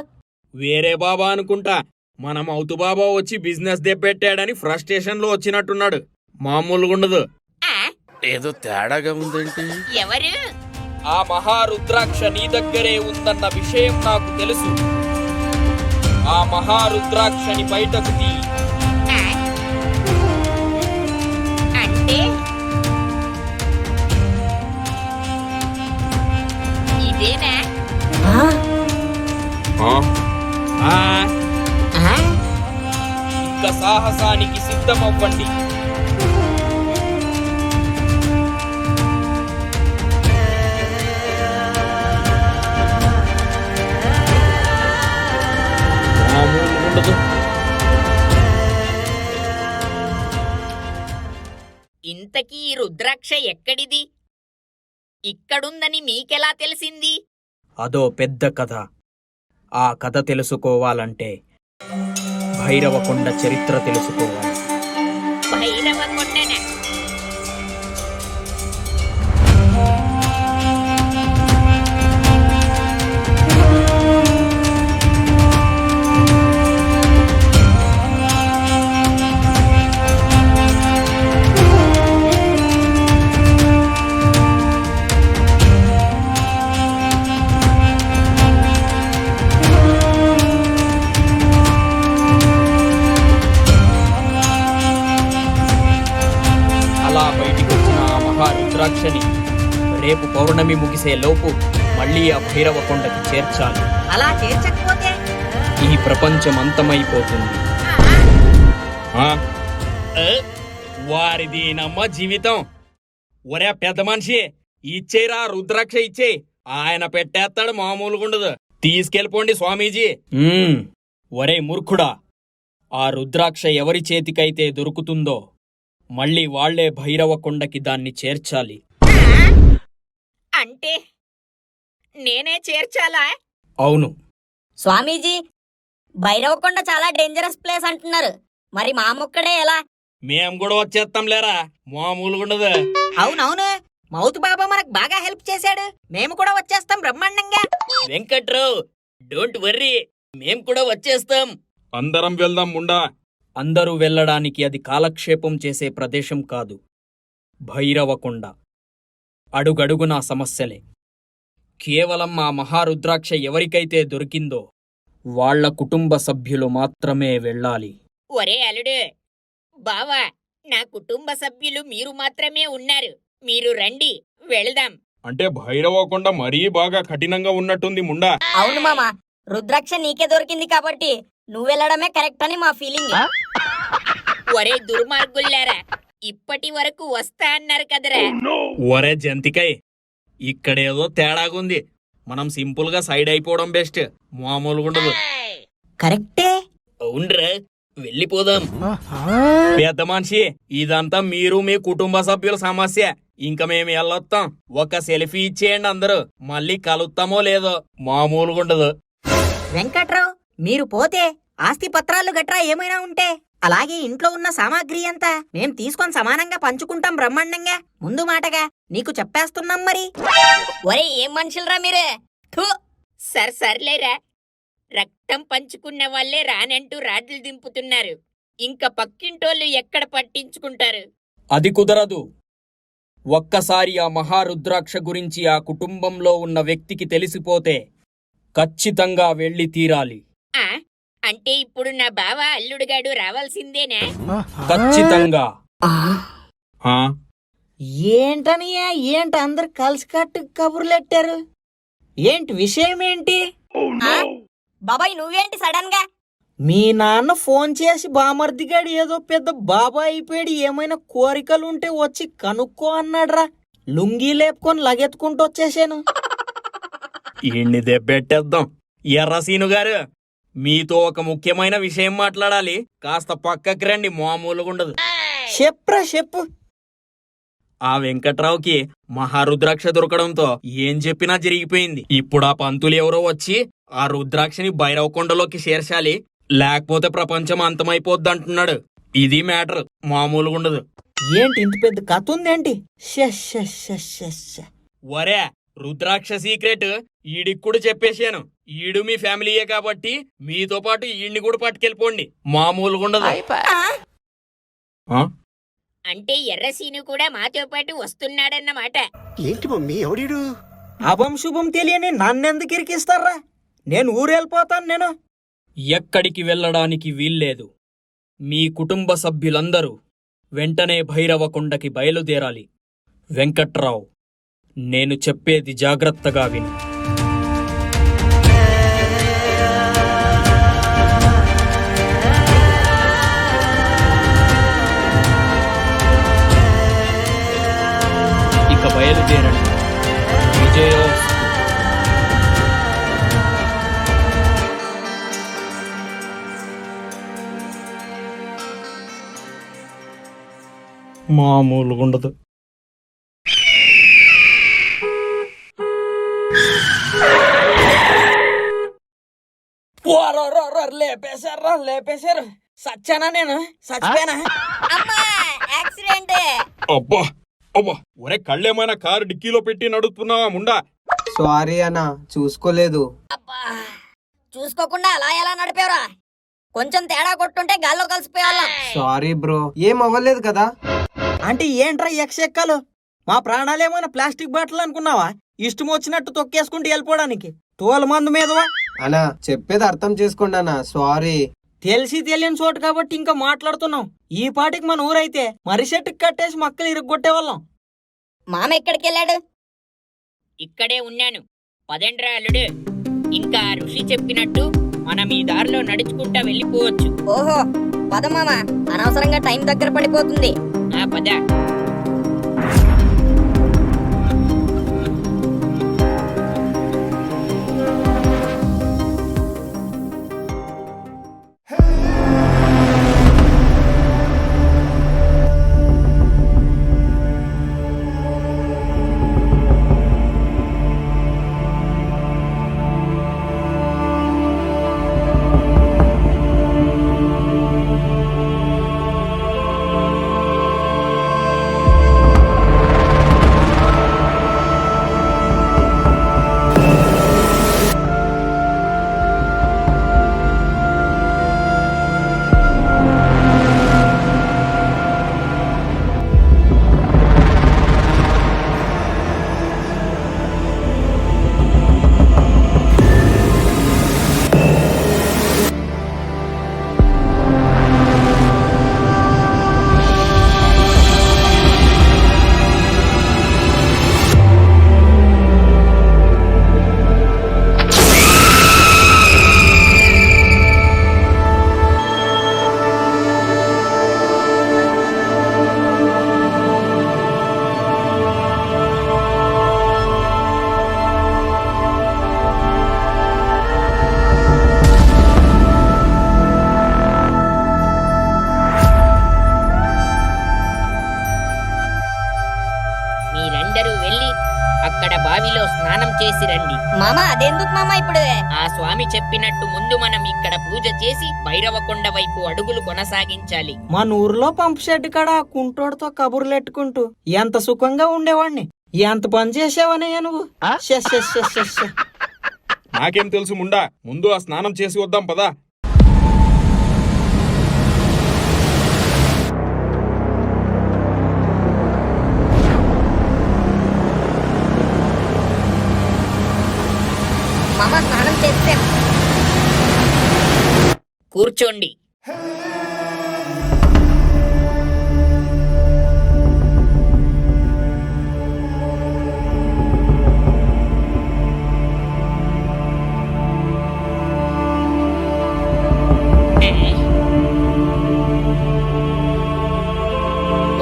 వేరే బాబా అనుకుంటా. మన మౌతు బాబా వచ్చి బిజినెస్ దెబ్బెట్టాడని ఫ్రస్ట్రేషన్ లో వచ్చినట్టున్నాడు. మామూలుగా ఉండదు. ఆ, ఏదో తేడాగా ఉందేంటి? ఎవరు? ఆ మహారుద్రాక్ష నీ దగ్గరే ఉందన్న విషయం నాకు తెలుసు. ఆ మహారుద్రాక్షని బయటకు తీ. ఆ, అంటే ఇదేనా? ఇంకా సాహసానికి సిద్ధమవ్వండి. మామూలుగా ఉండదు. ఇంతకీ ఈ రుద్రాక్ష ఎక్కడిది? ఇక్కడుందని మీకెలా తెలిసింది? అదో పెద్ద కథ. ఆ కథ తెలుసుకోవాలంటే భైరవకొండ చరిత్ర తెలుసుకోవాలి. భైరవ కొండనా? అలా బయటికి వచ్చిన ఆ మహారుద్రాక్షని రేపు పౌర్ణమి ముగిసే లోపు మళ్ళీ ఆ భైరవకొండకి చేర్చాలి. అలా చేర్చకపోతే ఈ ప్రపంచం అంతమైపోతుంది. ఆ? ఏ? వారిది నమ్మ జీవితం. ఒరే పెద్ద మనిషి, ఇచ్చేరా రుద్రాక్ష ఇచ్చేయి. ఆయన పెట్టేస్తాడు, మామూలుగా ఉండదు. తీసుకెళ్ళిపోండి స్వామీజీ. ఒరే మూర్ఖుడా, ఆ రుద్రాక్ష ఎవరి చేతికైతే దొరుకుతుందో మళ్ళీ వాళ్లే భైరవ కొండకి దాన్ని చేర్చాలి. అంటే నేనే చేర్చాలా? అవును. స్వామీజీ, భైరవకొండ చాలా డేంజరస్ ప్లేస్ అంటున్నారు. మరి మా ముక్కడే ఎలా? మేం కూడా వచ్చేస్తాం లేరా, మామూలుగా ఉండదు. అవునవును, మౌతు బాబా మనకు బాగా హెల్ప్ చేశాడు. మేము కూడా వచ్చేస్తాం బ్రహ్మాండంగా. వెంకట్రావు, డోంట్ వర్రీ, మేం కూడా వచ్చేస్తాం. అందరం వెళ్దాం ముండా. అందరూ వెళ్ళడానికి అది కాలక్షేపం చేసే ప్రదేశం కాదు. భైరవకొండ అడుగడుగునా సమస్యలే. కేవలం ఆ మహారుద్రాక్ష ఎవరికైతే దొరికిందో వాళ్ల కుటుంబ సభ్యులు మాత్రమే వెళ్ళాలి. ఒరే అల్లుడు, బావా, నా కుటుంబ సభ్యులు మీరు మాత్రమే ఉన్నారు. మీరు రండి, వెళదాం. అంటే భైరవకొండ మరీ బాగా కఠినంగా ఉన్నట్టుంది ముండా. అవును మామ, రుద్రాక్ష నీకే దొరికింది కాబట్టి నువ్వు వెళ్ళడమే కరెక్ట్ అని మా ఫీలింగ్. ఒరే దుర్మార్గుల్లారా, ఇప్పటి వరకు వస్తా అన్నారు కదరా. ఒరే జంతికై, ఇక్కడేదో తేడాగుంది. మనం సింపుల్ గా సైడ్ అయిపోవడం బెస్ట్, మామూలుగా ఉండదు. కరెక్టే. అవునరా, వెళ్ళిపోదాం. పెద్ద మనిషి, ఇదంతా మీరు మీ కుటుంబ సభ్యుల సమస్య. ఇంక మేము వెళ్ళొస్తాం. ఒక సెల్ఫీ ఇచ్చేయండి అందరూ. మళ్ళీ కలుస్తామో లేదో, మామూలుగా ఉండదు. వెంకట్రావు, మీరు పోతే ఆస్తి పత్రాలు గట్రా ఏమైనా ఉంటే, అలాగే ఇంట్లో ఉన్న సామాగ్రి అంతా మేం తీసుకొని సమానంగా పంచుకుంటాం బ్రహ్మాండంగా. ముందు మాటగా నీకు చెప్పేస్తున్నాం మరి. ఒరే ఏం మనుషులరా మీరే! థు. సర్లేరా, రక్తం పంచుకున్న వాళ్ళే రానంటూ రాడ్లు దింపుతున్నారు. ఇంక పక్కింటోళ్ళు ఎక్కడ పట్టించుకుంటారు? అది కుదరదు. ఒక్కసారి ఆ మహారుద్రాక్ష గురించి ఆ కుటుంబంలో ఉన్న వ్యక్తికి తెలిసిపోతే ఖచ్చితంగా వెళ్ళి తీరాలి. ఆ అంటే ఇప్పుడు నా బావ అల్లుడుగాడు రావాల్సిందేనా? ఖచ్చితంగా. ఆ, ఏంటనియా, ఏంటి అందరు కలిసికట్టు కబుర్లెట్టారు? ఏంటి విషయం ఏంటి? ఆ? బాబాయ్ నువ్వేంటి సడన్ గా? మీ నాన్న ఫోన్ చేసి బామర్దిగాడు ఏదో పెద్ద బాబా అయిపోయాడు, ఏమైనా కోరికలుంటే వచ్చి కనుక్కో అన్నాడ్రా. లుంగీ లేపుకొని లగెత్తుకుంటూ వచ్చేసాను. ఈయన్ని దెబ్బెట్టేద్దాం. ఎర్రసీను గారు, మీతో ఒక ముఖ్యమైన విషయం మాట్లాడాలి. కాస్త పక్కకి రండి, మామూలుగా ఉండదు. చెప్పరా చెప్పు. ఆ వెంకట్రావుకి మహారుద్రాక్ష దొరకడంతో ఏం చెప్పినా జరిగిపోయింది. ఇప్పుడు ఆ పంతులు ఎవరో వచ్చి ఆ రుద్రాక్షని భైరవకొండలోకి చేర్చాలి, లేకపోతే ప్రపంచం అంతమైపోద్దంటున్నాడు. ఇది మ్యాటర్, మామూలుగా ఉండదు. ఏంటి ఇంత పెద్ద కథ ఉందేంటి? వరే, రుద్రాక్ష సీక్రెట్ ఈడికి కూడా చెప్పేశాను. ఈడు మీ ఫ్యామిలీయే కాబట్టి మీతో పాటు ఈడిని కూడా పట్టుకెళ్ళిపోండి, మామూలుగా ఉండదు. ఆ? అంటే ఎర్రసీను కూడా మాతో పాటు వస్తున్నాడన్నమాట. ఏంటి మమ్మీ ఎవడీడు? అభం శుభం తెలియని నన్నెందుకు ఇరికిస్తారా? నేను ఊరెళ్ళిపోతాను. నేను ఎక్కడికి వెళ్ళడానికి వీల్లేదు. మీ కుటుంబ సభ్యులందరూ వెంటనే భైరవకొండకి బయలుదేరాలి. వెంకట్రావు, నేను చెప్పేది జాగ్రత్తగా విను. ఇక బయలుదేరండి. విజయోస్తు. మామూలుగా ఉండదు. లేపేశారు. సచ్చానా? నేను చచ్చిపోయానా? అమ్మా యాక్సిడెంట్! అబ్బా అబ్బా, ఒరే కళ్ళేమైనా కారు డిక్కీలో పెట్టి నడుపుతున్నావా ముండా? సారీ అన్న, చూసుకోలేదు. అబ్బా, చూసుకోకుండా అలా ఎలా నడిపేవరా? కొంచెం తేడా కొట్టుంటే గాల్లో కలిసిపోయేవాళ్ళం. సారీ బ్రో, ఏం అవ్వలేదు కదా? అంటే ఏంట్రా ఎక్సెక్కలు? మా ప్రాణాలేమైనా ప్లాస్టిక్ బాటిల్ అనుకున్నావా? ఇష్టం వచ్చినట్టు తొక్కేసుకుంటూ వెళ్ళిపోవడానికి తోల మందు మీదవా? అన్నా చెప్పేది అర్థం చేసుకోండి అన్న, సారీ. తెలిసి తెలియని చోటు కాబట్టి ఇంకా మాట్లాడుతున్నాం. ఈ పాటికి మన ఊరైతే మర్రి చెట్టుకి కట్టేసి మక్కలు ఇరుగ్గొట్టేవాళ్ళం. మామ ఎక్కడికి వెళ్ళాడు? ఇక్కడే ఉన్నాను. పదండ్రా అల్లుడు, ఇంకా ఋషి చెప్పినట్టు మనం ఈ దారిలో నడుచుకుంటా వెళ్ళిపోవచ్చు. ఓహో పద మామ, అనవసరంగా టైం దగ్గర పడిపోతుంది. ఆ పద. మీరందరూ వెళ్ళి అక్కడ బావిలో స్నానం చేసి రండి. మామ అదెందుకు మామ ఇప్పుడు? ఆ స్వామి చెప్పినట్టు ముందు మనం ఇక్కడ పూజ చేసి భైరవకొండ వైపు అడుగులు కొనసాగించాలి. మన ఊర్లో పంపు షెడ్ కాడ ఆ కుంటోడితో కబుర్లెట్టుకుంటూ ఎంత సుఖంగా ఉండేవాణ్ణి. ఎంత పని చేసావనయ్యా నువ్వు. షె షె షె షె షె. నాకేం తెలుసు ముండా, ముందు ఆ స్నానం చేసి వద్దాం పదా. మామ స్నానం చేస్తే కూర్చోండి.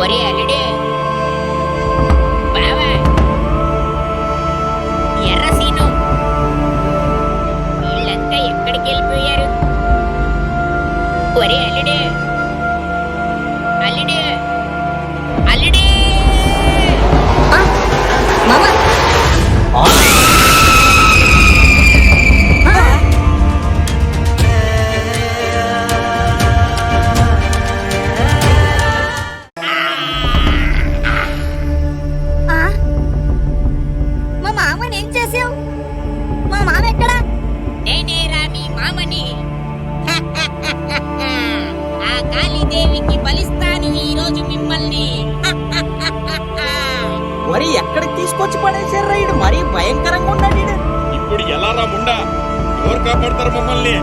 ఒరే అల్లుడు, బావా, ఎర్ర సీను, వీళ్ళంతా ఎక్కడికి వెళ్ళిపోయారు? ఒరే అల్లుడు, అల్లుడు, అల్లుడు! మామ మా మామని ఏం చేసావు? మా మామ ఎక్కడా? నేనేరా మీ మామని. ఆ కాళీదేవికి బలిస్తాను ఈ రోజు మిమ్మల్ని. మరి ఎక్కడికి తీసుకొచ్చి పడేసారు రైడు? మరీ భయంకరంగా ఉన్నాడు ఈడు. ఇప్పుడు ఎలా రా ముండా, ఎవరు కాపాడతారు మమ్మల్ని?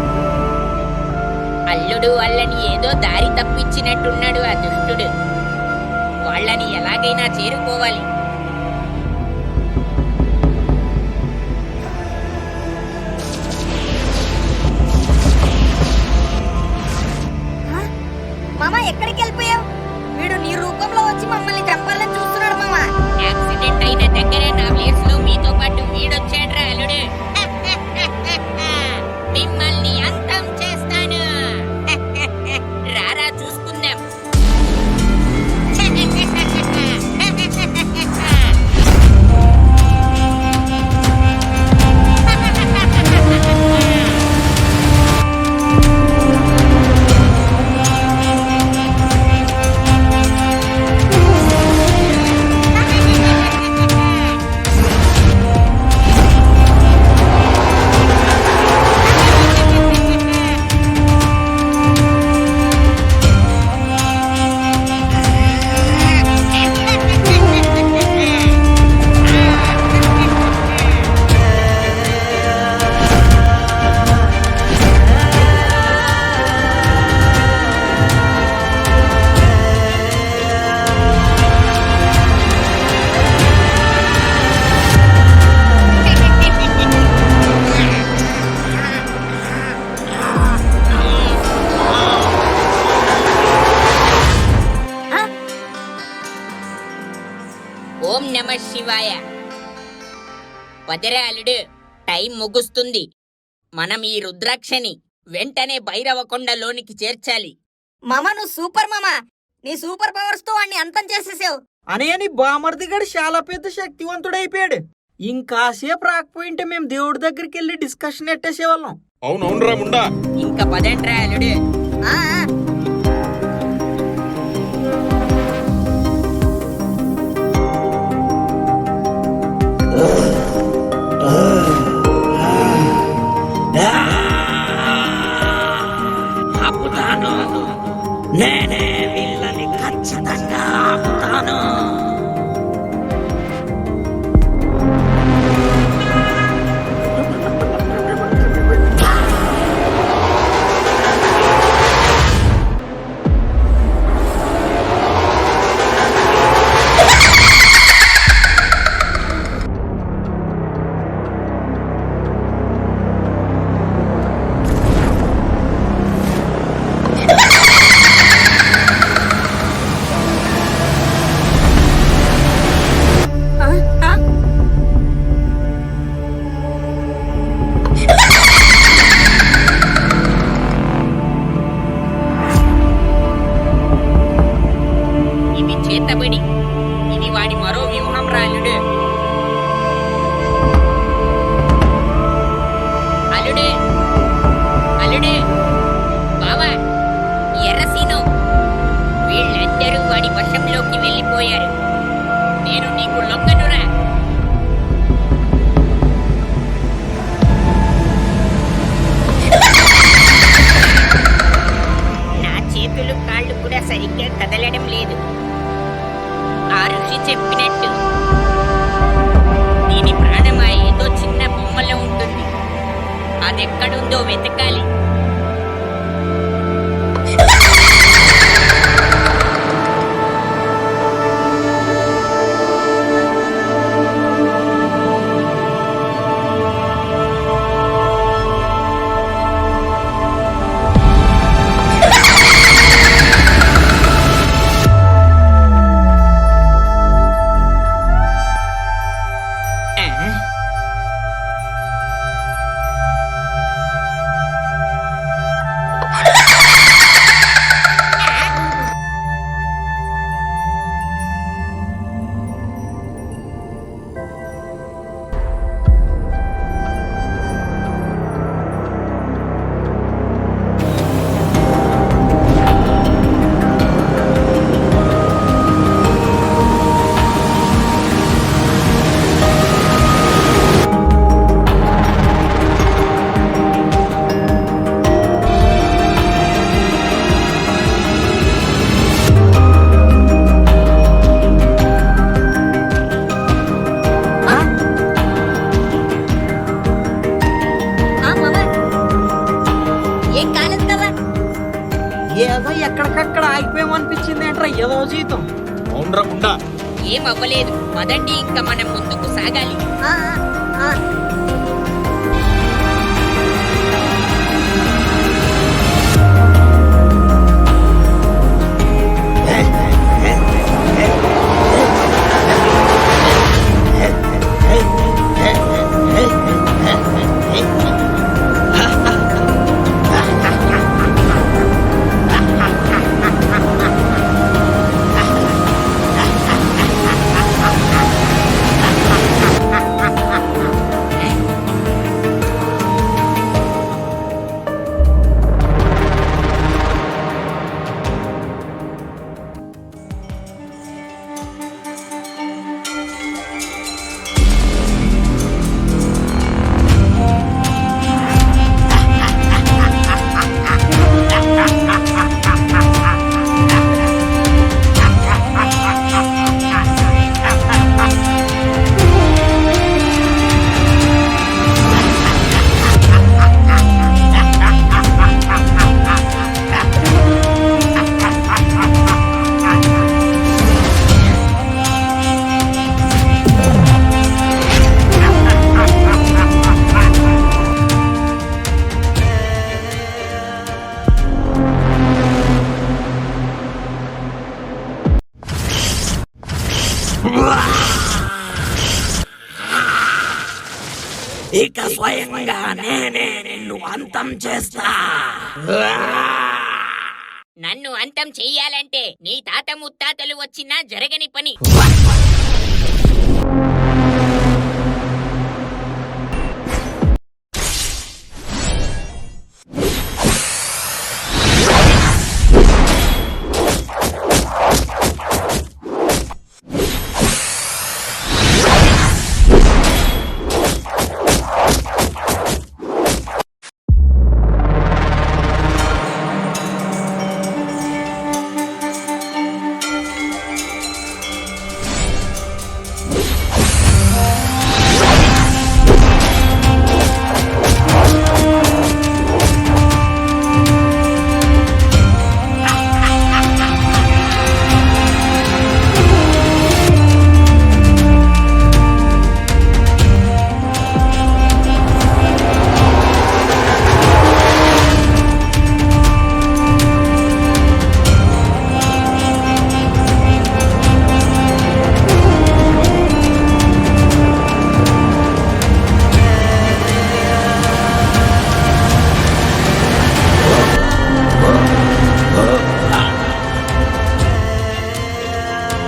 అల్లుడు వాళ్ళని ఏదో దారి తప్పించినట్టున్నాడు ఆ దుష్టుడు. వాళ్ళని ఎలాగైనా చేరుకోవాలి. మామ ఎక్కడికి వెళ్ళిపోయావు? వీడు నీ రూపంలో వచ్చి మమ్మల్ని చంపాలని చూస్తున్నాడు మామ. యాక్సిడెంట్ అయిన దగ్గరే నా ప్లేస్ లో మీతో పాటు వీడొచ్చాడ్రా అల్లుడు. మిమ్మల్ని అంతం చేస్తాను. రారా చూసుకుందాం. శివాయ. వదిరే అల్లుడు, టైం ముగుస్తుంది. మనం ఈ రుద్రాక్షని వెంటనే భైరవకొండలోనికి చేర్చాలి. మామ నువ్వు సూపర్ మామ. నీ సూపర్ పవర్స్ తో వాడిని అంతం చేసేసావు. అనేని బామర్ది గడు చాలా పెద్ద శక్తివంతుడైపోయాడు. ఇంకాసేపు రాకపోయింటే మేము దేవుడి దగ్గరికి వెళ్ళి డిస్కషన్ ఎట్టేసేవాళ్ళం. అవునవునరా ముండా. ఇంకా పదండ్రా అల్లుడు. ఆ, ఆ. ఆపుతాను, నేనే వీళ్ళని ఖచ్చితంగా ఆపుతాను. ఇది చేతబడి. ఇది వాడి మరో వ్యూహం రా అల్లుడు. అల్లుడు, అల్లుడు, బావా, ఎర్రసీను, వీళ్ళందరూ వాడి వశంలోకి వెళ్ళిపోయారు. నేను నీకు లొంగనురా. నా చేతులు కాళ్ళు కూడా సరిగ్గా కదలడం లేదు. ఆ ఋషి చెప్పినట్టు దీని ప్రాణమా ఏదో చిన్న బొమ్మలో ఉంటుంది. అదెక్కడుందో వెతకాలి. ఏదో ఎక్కడికక్కడ ఆగిపోయామనిపించింది ఏంట్రా ఏదో జీతం. అవునరా ముండా. ఏం అవ్వలేదు. పదండి, ఇంకా మనం ముందుకు సాగాలి. ఆ, ఆ, ఆ. స్వయంగా నేనే నిన్ను అంతం చేస్తా. నన్ను అంతం చెయ్యాలంటే నీ తాత ముత్తాతలు వచ్చినా జరగని పని.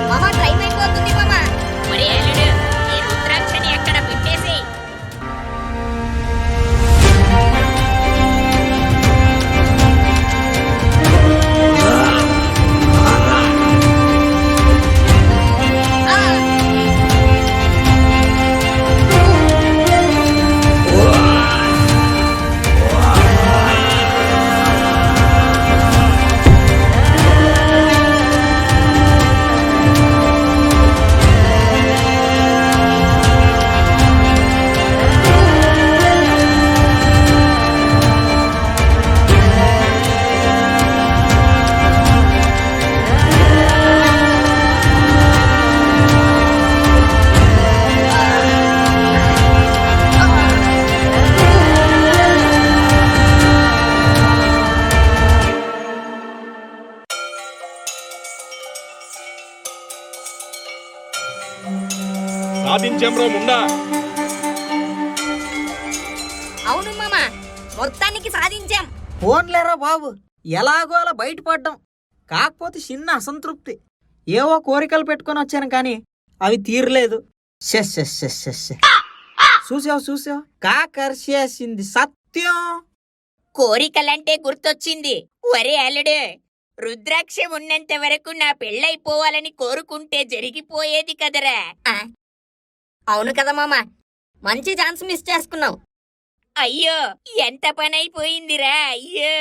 మామ టైం అయిపోతుంది మామ. ఒరే అల్లుడు, ఈ రుద్రాక్షని ఎక్కడ పెట్టేసి. సాధించాంరా ముండా. అవును మామ, మొత్తానికి సాధించాం. ఫోన్లేరా బాబు, ఎలాగో అలా బయటపడ్డాం. కాకపోతే చిన్న అసంతృప్తి. ఏవో కోరికలు పెట్టుకొని వచ్చాను కానీ అవి తీరలేదు. చూసావు కాకర్షేసింది సత్యం. కోరికలంటే గుర్తొచ్చింది. ఒరే అల్లుడు, రుద్రాక్ష ఉన్నంత వరకు నా పెళ్ళైపోవాలని కోరుకుంటే జరిగిపోయేది కదరా. అవును కదా మామ, మంచి ఛాన్స్ మిస్ చేసుకున్నావు. అయ్యో, ఎంత పనైపోయిందిరా. అయ్యో,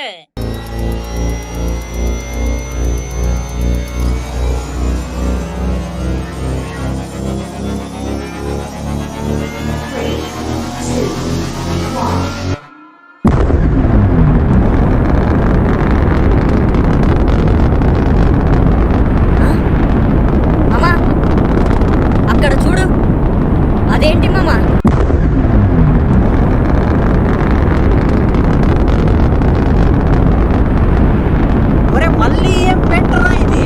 మామ అక్కడ చూడు, అదేంటి మామ? ఒరే మళ్ళీ ఏం పెట్టరా ఇది?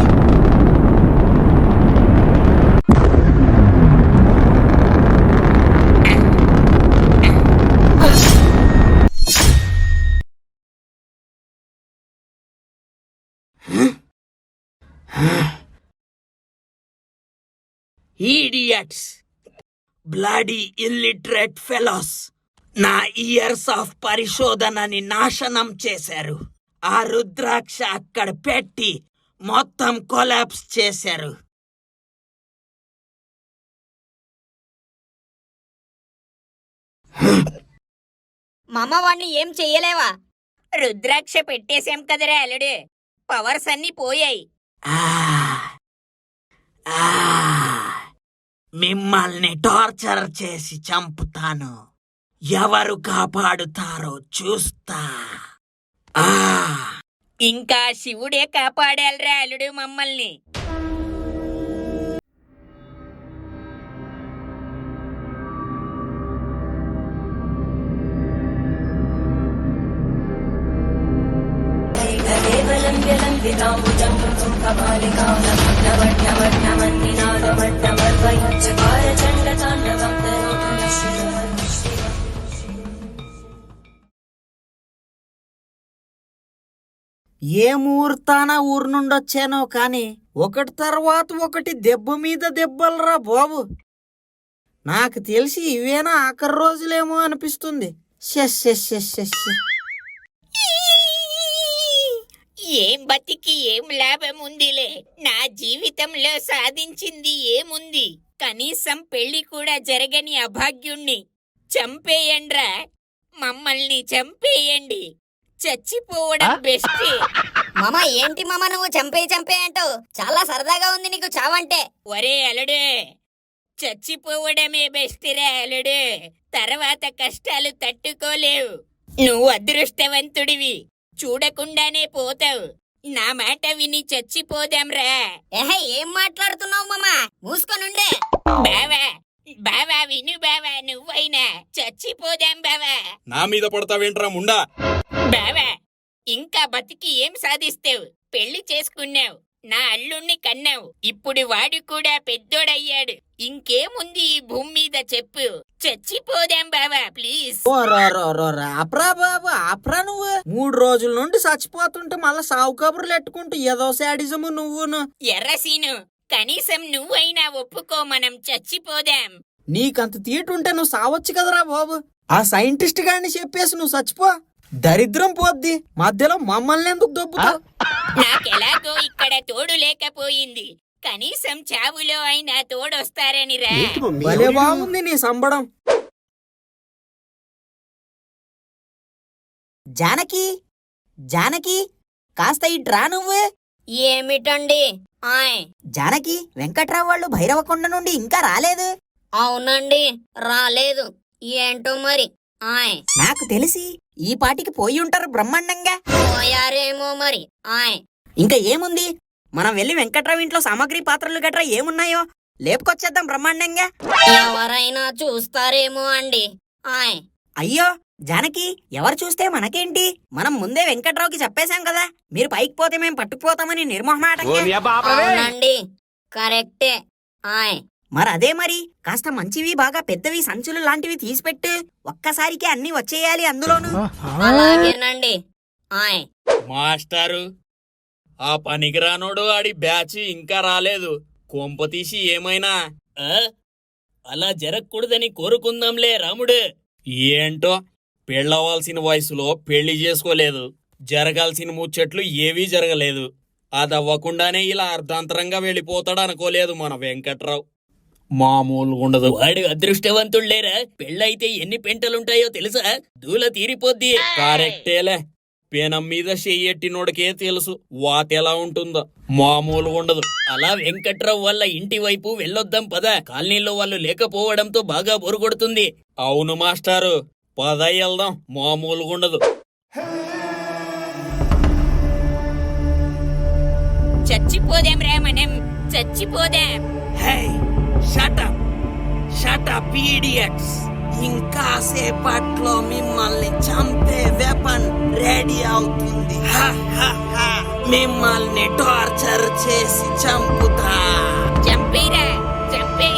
ఈడియట్స్, బ్లడీ ఇల్లిటరేట్ ఫెలోస్, నా ఇయర్స్ ఆఫ్ పరిశోధనని నాశనం చేశారు. ఆ రుద్రాక్ష అక్కడ పెట్టి మొత్తం కొలాప్స్ చేశారు. మామ వాణ్ణి ఏం చెయ్యలేవా? రుద్రాక్ష పెట్టేశాం కదరా అల్లుడు, పవర్స్ అన్ని పోయాయి. ఆ, ఆ, మిమ్మల్ని టార్చర్ చేసి చంపుతాను. ఎవరు కాపాడుతారో చూస్తా. ఆ, ఇంకా శివుడే కాపాడాలిరా అల్లుడు మమ్మల్ని. ఏ ముహూర్తాన ఊరు నుండి వచ్చానో కాని ఒకటి తర్వాత ఒకటి దెబ్బ మీద దెబ్బలరా బాబు. నాకు తెలిసి ఇవేనా ఆఖరి రోజులేమో అనిపిస్తుంది. షెష్ షెష్ షెష్ షెష్. ఏం బతికి ఏం లాభం ఉందిలే. నా జీవితంలో సాధించింది ఏముంది? కనీసం పెళ్లి కూడా జరగని అభాగ్యుణ్ణి చంపేయండ్రా. మమ్మల్ని చంపేయండి. చచ్చిపోవడం బెస్ట్. మామ ఏంటి మామ నువ్వు చంపే అంటావు? చాలా సరదాగా ఉంది నీకు చావంటే. ఒరే అలుడు, చచ్చిపోవడమే బెస్ట్ రా అలుడు. తర్వాత కష్టాలు తట్టుకోలేవు. నువ్వు అదృష్టవంతుడివి, చూడకుండానే పోతావు. నా మాట విని చచ్చిపోదాంరా. ఏహే ఏం మాట్లాడుతున్నావు మామ? మూసుకొనుండే. బావా బావా విను బావా, నువ్వైనా చచ్చిపోదాం బావా. నా మీద పడతావేంట్రా ముండా? బావా ఇంకా బతికి ఏం సాధిస్తావు? పెళ్లి చేసుకున్నావు, నా అల్లుణ్ణి కన్నావు, ఇప్పుడు వాడు కూడా పెద్దోడయ్యాడు. ఇంకేముంది ఈ భూమి మీద చెప్పు? చచ్చిపోదాం బావా ప్లీజ్. ఆప్రా బాబు ఆప్రా. నువ్వు 3 రోజుల నుండి చచ్చిపోతుంటే మళ్ళా సావు కబుర్లు ఎట్టుకుంటూ ఏదో శాడిజము నువ్వును. ఎర్రసీను, కనీసం నువ్వైనా ఒప్పుకో, మనం చచ్చిపోదాం. నీకంత తీటుంటే నువ్వు సావచ్చు కదరా బాబు. ఆ సైంటిస్ట్ గారిని చెప్పేసి నువ్వు చచ్చిపో. దరిద్రం పోద్ది. మధ్యలో మమ్మల్ని ఎందుకు దొబ్బుతావు? నాకెలాగో ఇక్కడ తోడు లేకపోయింది, కనీసం చావులో అయినా తోడొస్తారని రా. భలే బాగుంది నీ సంబడం. జానకి జానకి కాస్త ఇట్రా నువ్వు. ఏమిటండి? ఆయ్ జానకి, వెంకట్రావు వాళ్ళు భైరవకొండ నుండి ఇంకా రాలేదు. అవునండి, రాలేదు. ఏంటో మరి. ఆయ్ నాకు తెలిసి ఈ పాటికి పోయి ఉంటారు బ్రహ్మాండంగా. పోయారేమో మరి. ఆయ్ ఇంకా ఏముంది, మనం వెళ్ళి వెంకట్రావు ఇంట్లో సామాగ్రి పాత్రలు గట్రా ఏమున్నాయో లేపుకొచ్చేద్దాం బ్రహ్మాండంగా. ఎవరైనా చూస్తారేమో అండి. ఆయ్ అయ్యో జానకి, ఎవరు చూస్తే మనకేంటి? మనం ముందే వెంకట్రావుకి చెప్పేశాం కదా, మీరు పైకి పోతే మేము పట్టుకుపోతామని నిర్మోహమాటంగా. అవునండి, కరెక్టే. ఆయ్ మరదే మరి, కాస్త మంచివి బాగా పెద్దవి సంచులు లాంటివి తీసిపెట్టు. ఒక్కసారికి అన్ని వచ్చేయాలి అందులోను. అలాగేనండి. ఆయ్ మాస్టారు, ఆ పనికిరానోడు ఆడి బ్యాచ్ ఇంకా రాలేదు. కొంపతీసి ఏమైనా అలా జరగకూడదని కోరుకుందాంలే రాముడు. ఏంటో, పెళ్ళవలసిన వయసులో పెళ్లి చేసుకోలేదు, జరగాల్సిన ముచ్చట్లు ఏవీ జరగలేదు. అదవ్వకుండానే ఇలా అర్ధాంతరంగా వెళ్ళిపోతాడు అనుకోలేదు మన వెంకట్రావు. మామూలుగా ఉండదు. వాడు అదృష్టవంతుళ్లేరా. పెళ్ళైతే ఎన్ని పెంటలుంటాయో తెలుసా? దూల తీరిపోద్ది. కరెక్టేలే, పేనం మీద చెయ్యెట్టినోడికే తెలుసు వాతెలా ఉంటుందో. మామూలుగా ఉండదు. అలా వెంకట్రావు వాళ్ళ ఇంటి వైపు వెళ్ళొద్దాం పద. కాలనీలో వాళ్ళు లేకపోవడంతో బాగా బొరుగొడుతుంది. అవును మాస్టారు, పద వెళ్దాం. మామూలుగా ఉండదు. చచ్చిపోదాం రా, మనం చచ్చిపోదాం. Shut up idiots. ఇంకా సేపట్లో మిమ్మల్ని చంపే వెపన్ రెడీ అవుతుంది. మిమ్మల్ని టార్చర్ చేసి చంపుతా. చంపేరా, చంపే.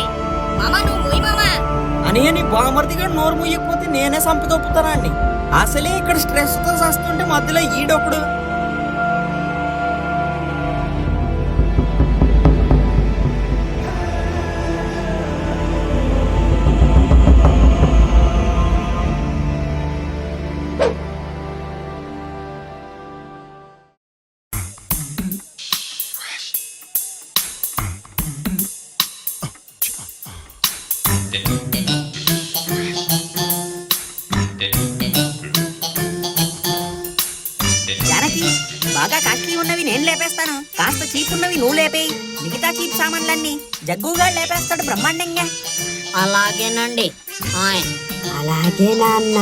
మామ నువ్వు ముయ్ మామ. అని బామర్దిగా నోరు ముయ్యకపోతే నేనే చంపుతొప్పుతానా అండి. అసలే ఇక్కడ స్ట్రెస్ తో వస్తుంటే మధ్యలో ఈడొకడు. జానకి, బాగా కాస్ట్లీ ఉన్నవి నేను లేపేస్తాను, కాస్త చీప్ ఉన్నవి నువ్వు లేపేయి. మిగతా చీప్ సామాన్లన్నీ జగ్గుగా లేపేస్తాడు బ్రహ్మాండంగా. అలాగేనండి. ఆయ్ అలాగే నాన్న.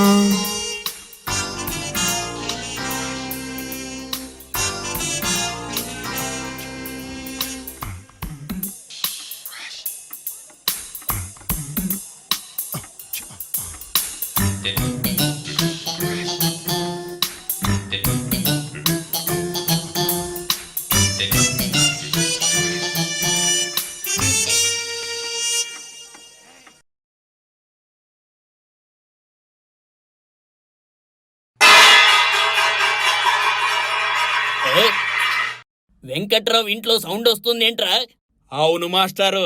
వెంకట్రావు ఇంట్లో సౌండ్ వస్తుందేంట్రా? అవును మాస్టారు,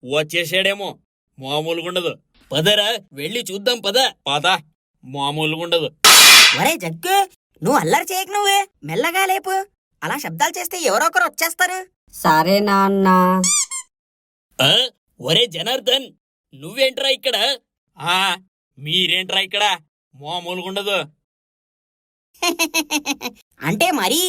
వచ్చేసాడేమో. మామూలుగుండదు. పదరా వెళ్ళి చూద్దాం పద. పద, మామూలుగుండదు. ఒరే జగ్గు, నువ్వు అల్లరి చేయకు, నువ్వు మెల్లగా లేపు. అలా శబ్దాలు చేస్తే ఎవరో ఒకరు వచ్చేస్తారు. సరే నాన్న. ఆ, ఒరే జనార్దన్, నువ్వేంట్రా ఇక్కడ? ఆ మీరేంట్రా ఇక్కడ? మామూలుగుండదు. అంటే మరి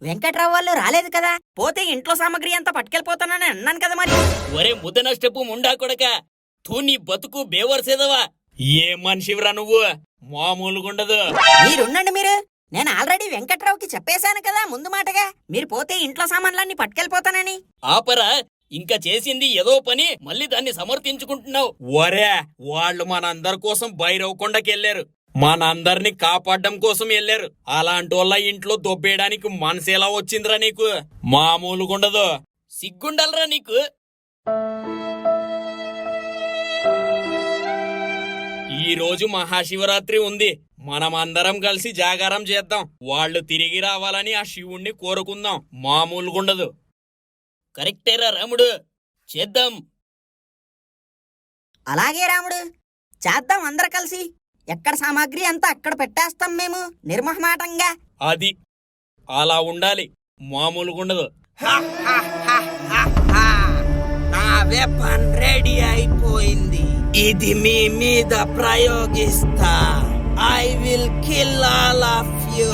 వెంకట్రావు వాళ్ళు రాలేదు కదా, పోతే ఇంట్లో సామాగ్రి అంతా పట్టుకెళ్ళిపోతానని అన్నాను కదా మరి. ఒరే ముద్ద నష్టపు ముండా కొడక, తూ నీ బతుకు బేవర్సేదవా. ఏ మనిషివిరా నువ్వు? మామూలుగుండదు. మీరుండండి మీరు. నేను ఆల్రెడీ వెంకట్రావుకి చెప్పేశాను కదా ముందు మాటగా, మీరు పోతే ఇంట్లో సామాన్లన్నీ పట్టుకెళ్ళిపోతానని. ఆపరా, ఇంకా చేసింది ఏదో పని, మళ్ళీ దాన్ని సమర్థించుకుంటున్నావు. ఒరే, వాళ్ళు మనందరి కోసం భైరవకొండకెళ్ళారు. మనందరిని కాపాడడం కోసం వెళ్ళారు. అలాంటి వాళ్ళ ఇంట్లో దొబ్బేయడానికి మనసేలా వచ్చిందిరా నీకు? మామూలుగుండదు. సిగ్గుండాలరా నీకు. ఈ రోజు మహాశివరాత్రి ఉంది. మనమందరం కలిసి జాగారం చేద్దాం. వాళ్ళు తిరిగి రావాలని ఆ శివుణ్ణి కోరుకుందాం. మామూలుగుండదు. కరెక్టేరా రాముడు, చేద్దాం. అలాగే రాముడు, చేద్దాం అందరు కలిసి. ఎక్కడ సామాగ్రి అంతా అక్కడ పెట్టేస్తాం మేము నిర్మహమాటంగా. అది అలా ఉండాలి. మామూలుగుండదు. నా వెపన్ రెడీ అయిపోయింది. ఇది మీ మీద ప్రయోగిస్తా. I will kill all of you.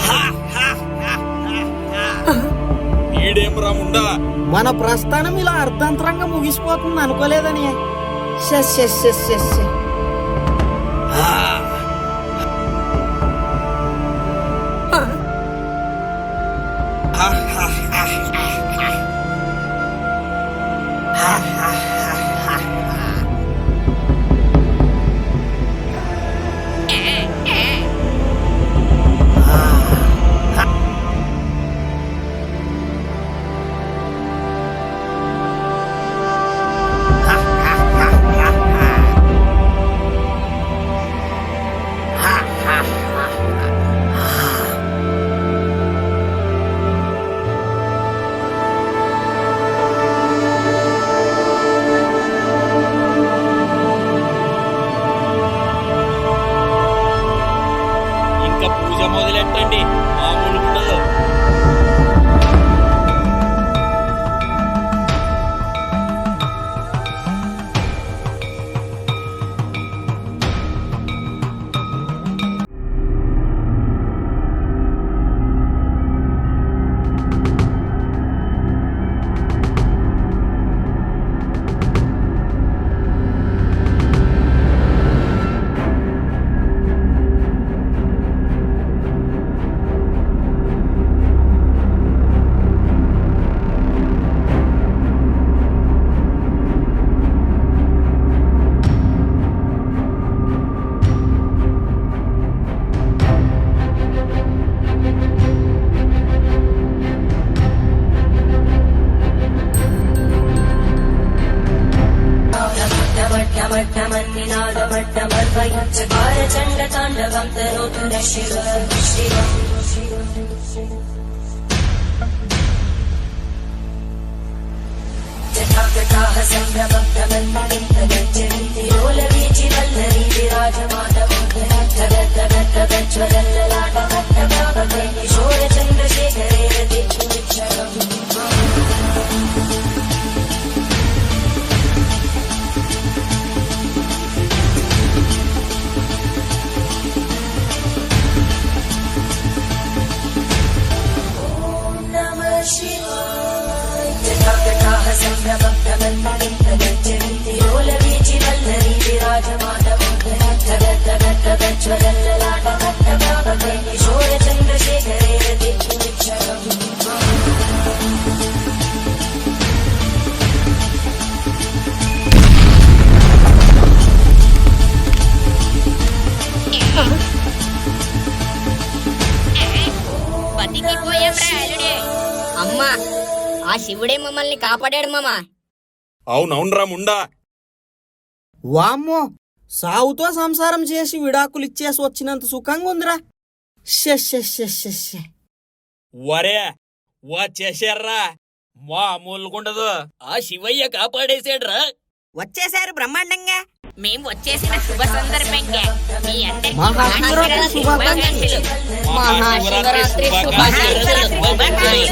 ఈడేం రాముండా? మన ప్రస్థానం ఇలా అర్ధంతరంగా ముగిసిపోతుంది అనుకోలేదని. ఇంకా పూజ మొదలెట్టండి. మామూలుగుండదు. అమ్మా, ఆ శివుడే మమ్మల్ని కాపాడాడు మామా. అవునవునరా ముండా. వామ్మో, సావుతో సంసారం చేసి విడాకులు ఇచ్చేసి వచ్చినంత సుఖంగా ఉందిరా. వరే, వచ్చేసారా మామూలుగుండదు. ఆ శివయ్య కాపాడేసాడ్రా. వచ్చేసారు బ్రహ్మాండంగా. మేం వచ్చేసిన శుభ సందర్భంగా మీ అందరికీ మహాశివరాత్రి శుభాకాంక్షలు. మహాశివరాత్రి శుభాకాంక్షలు.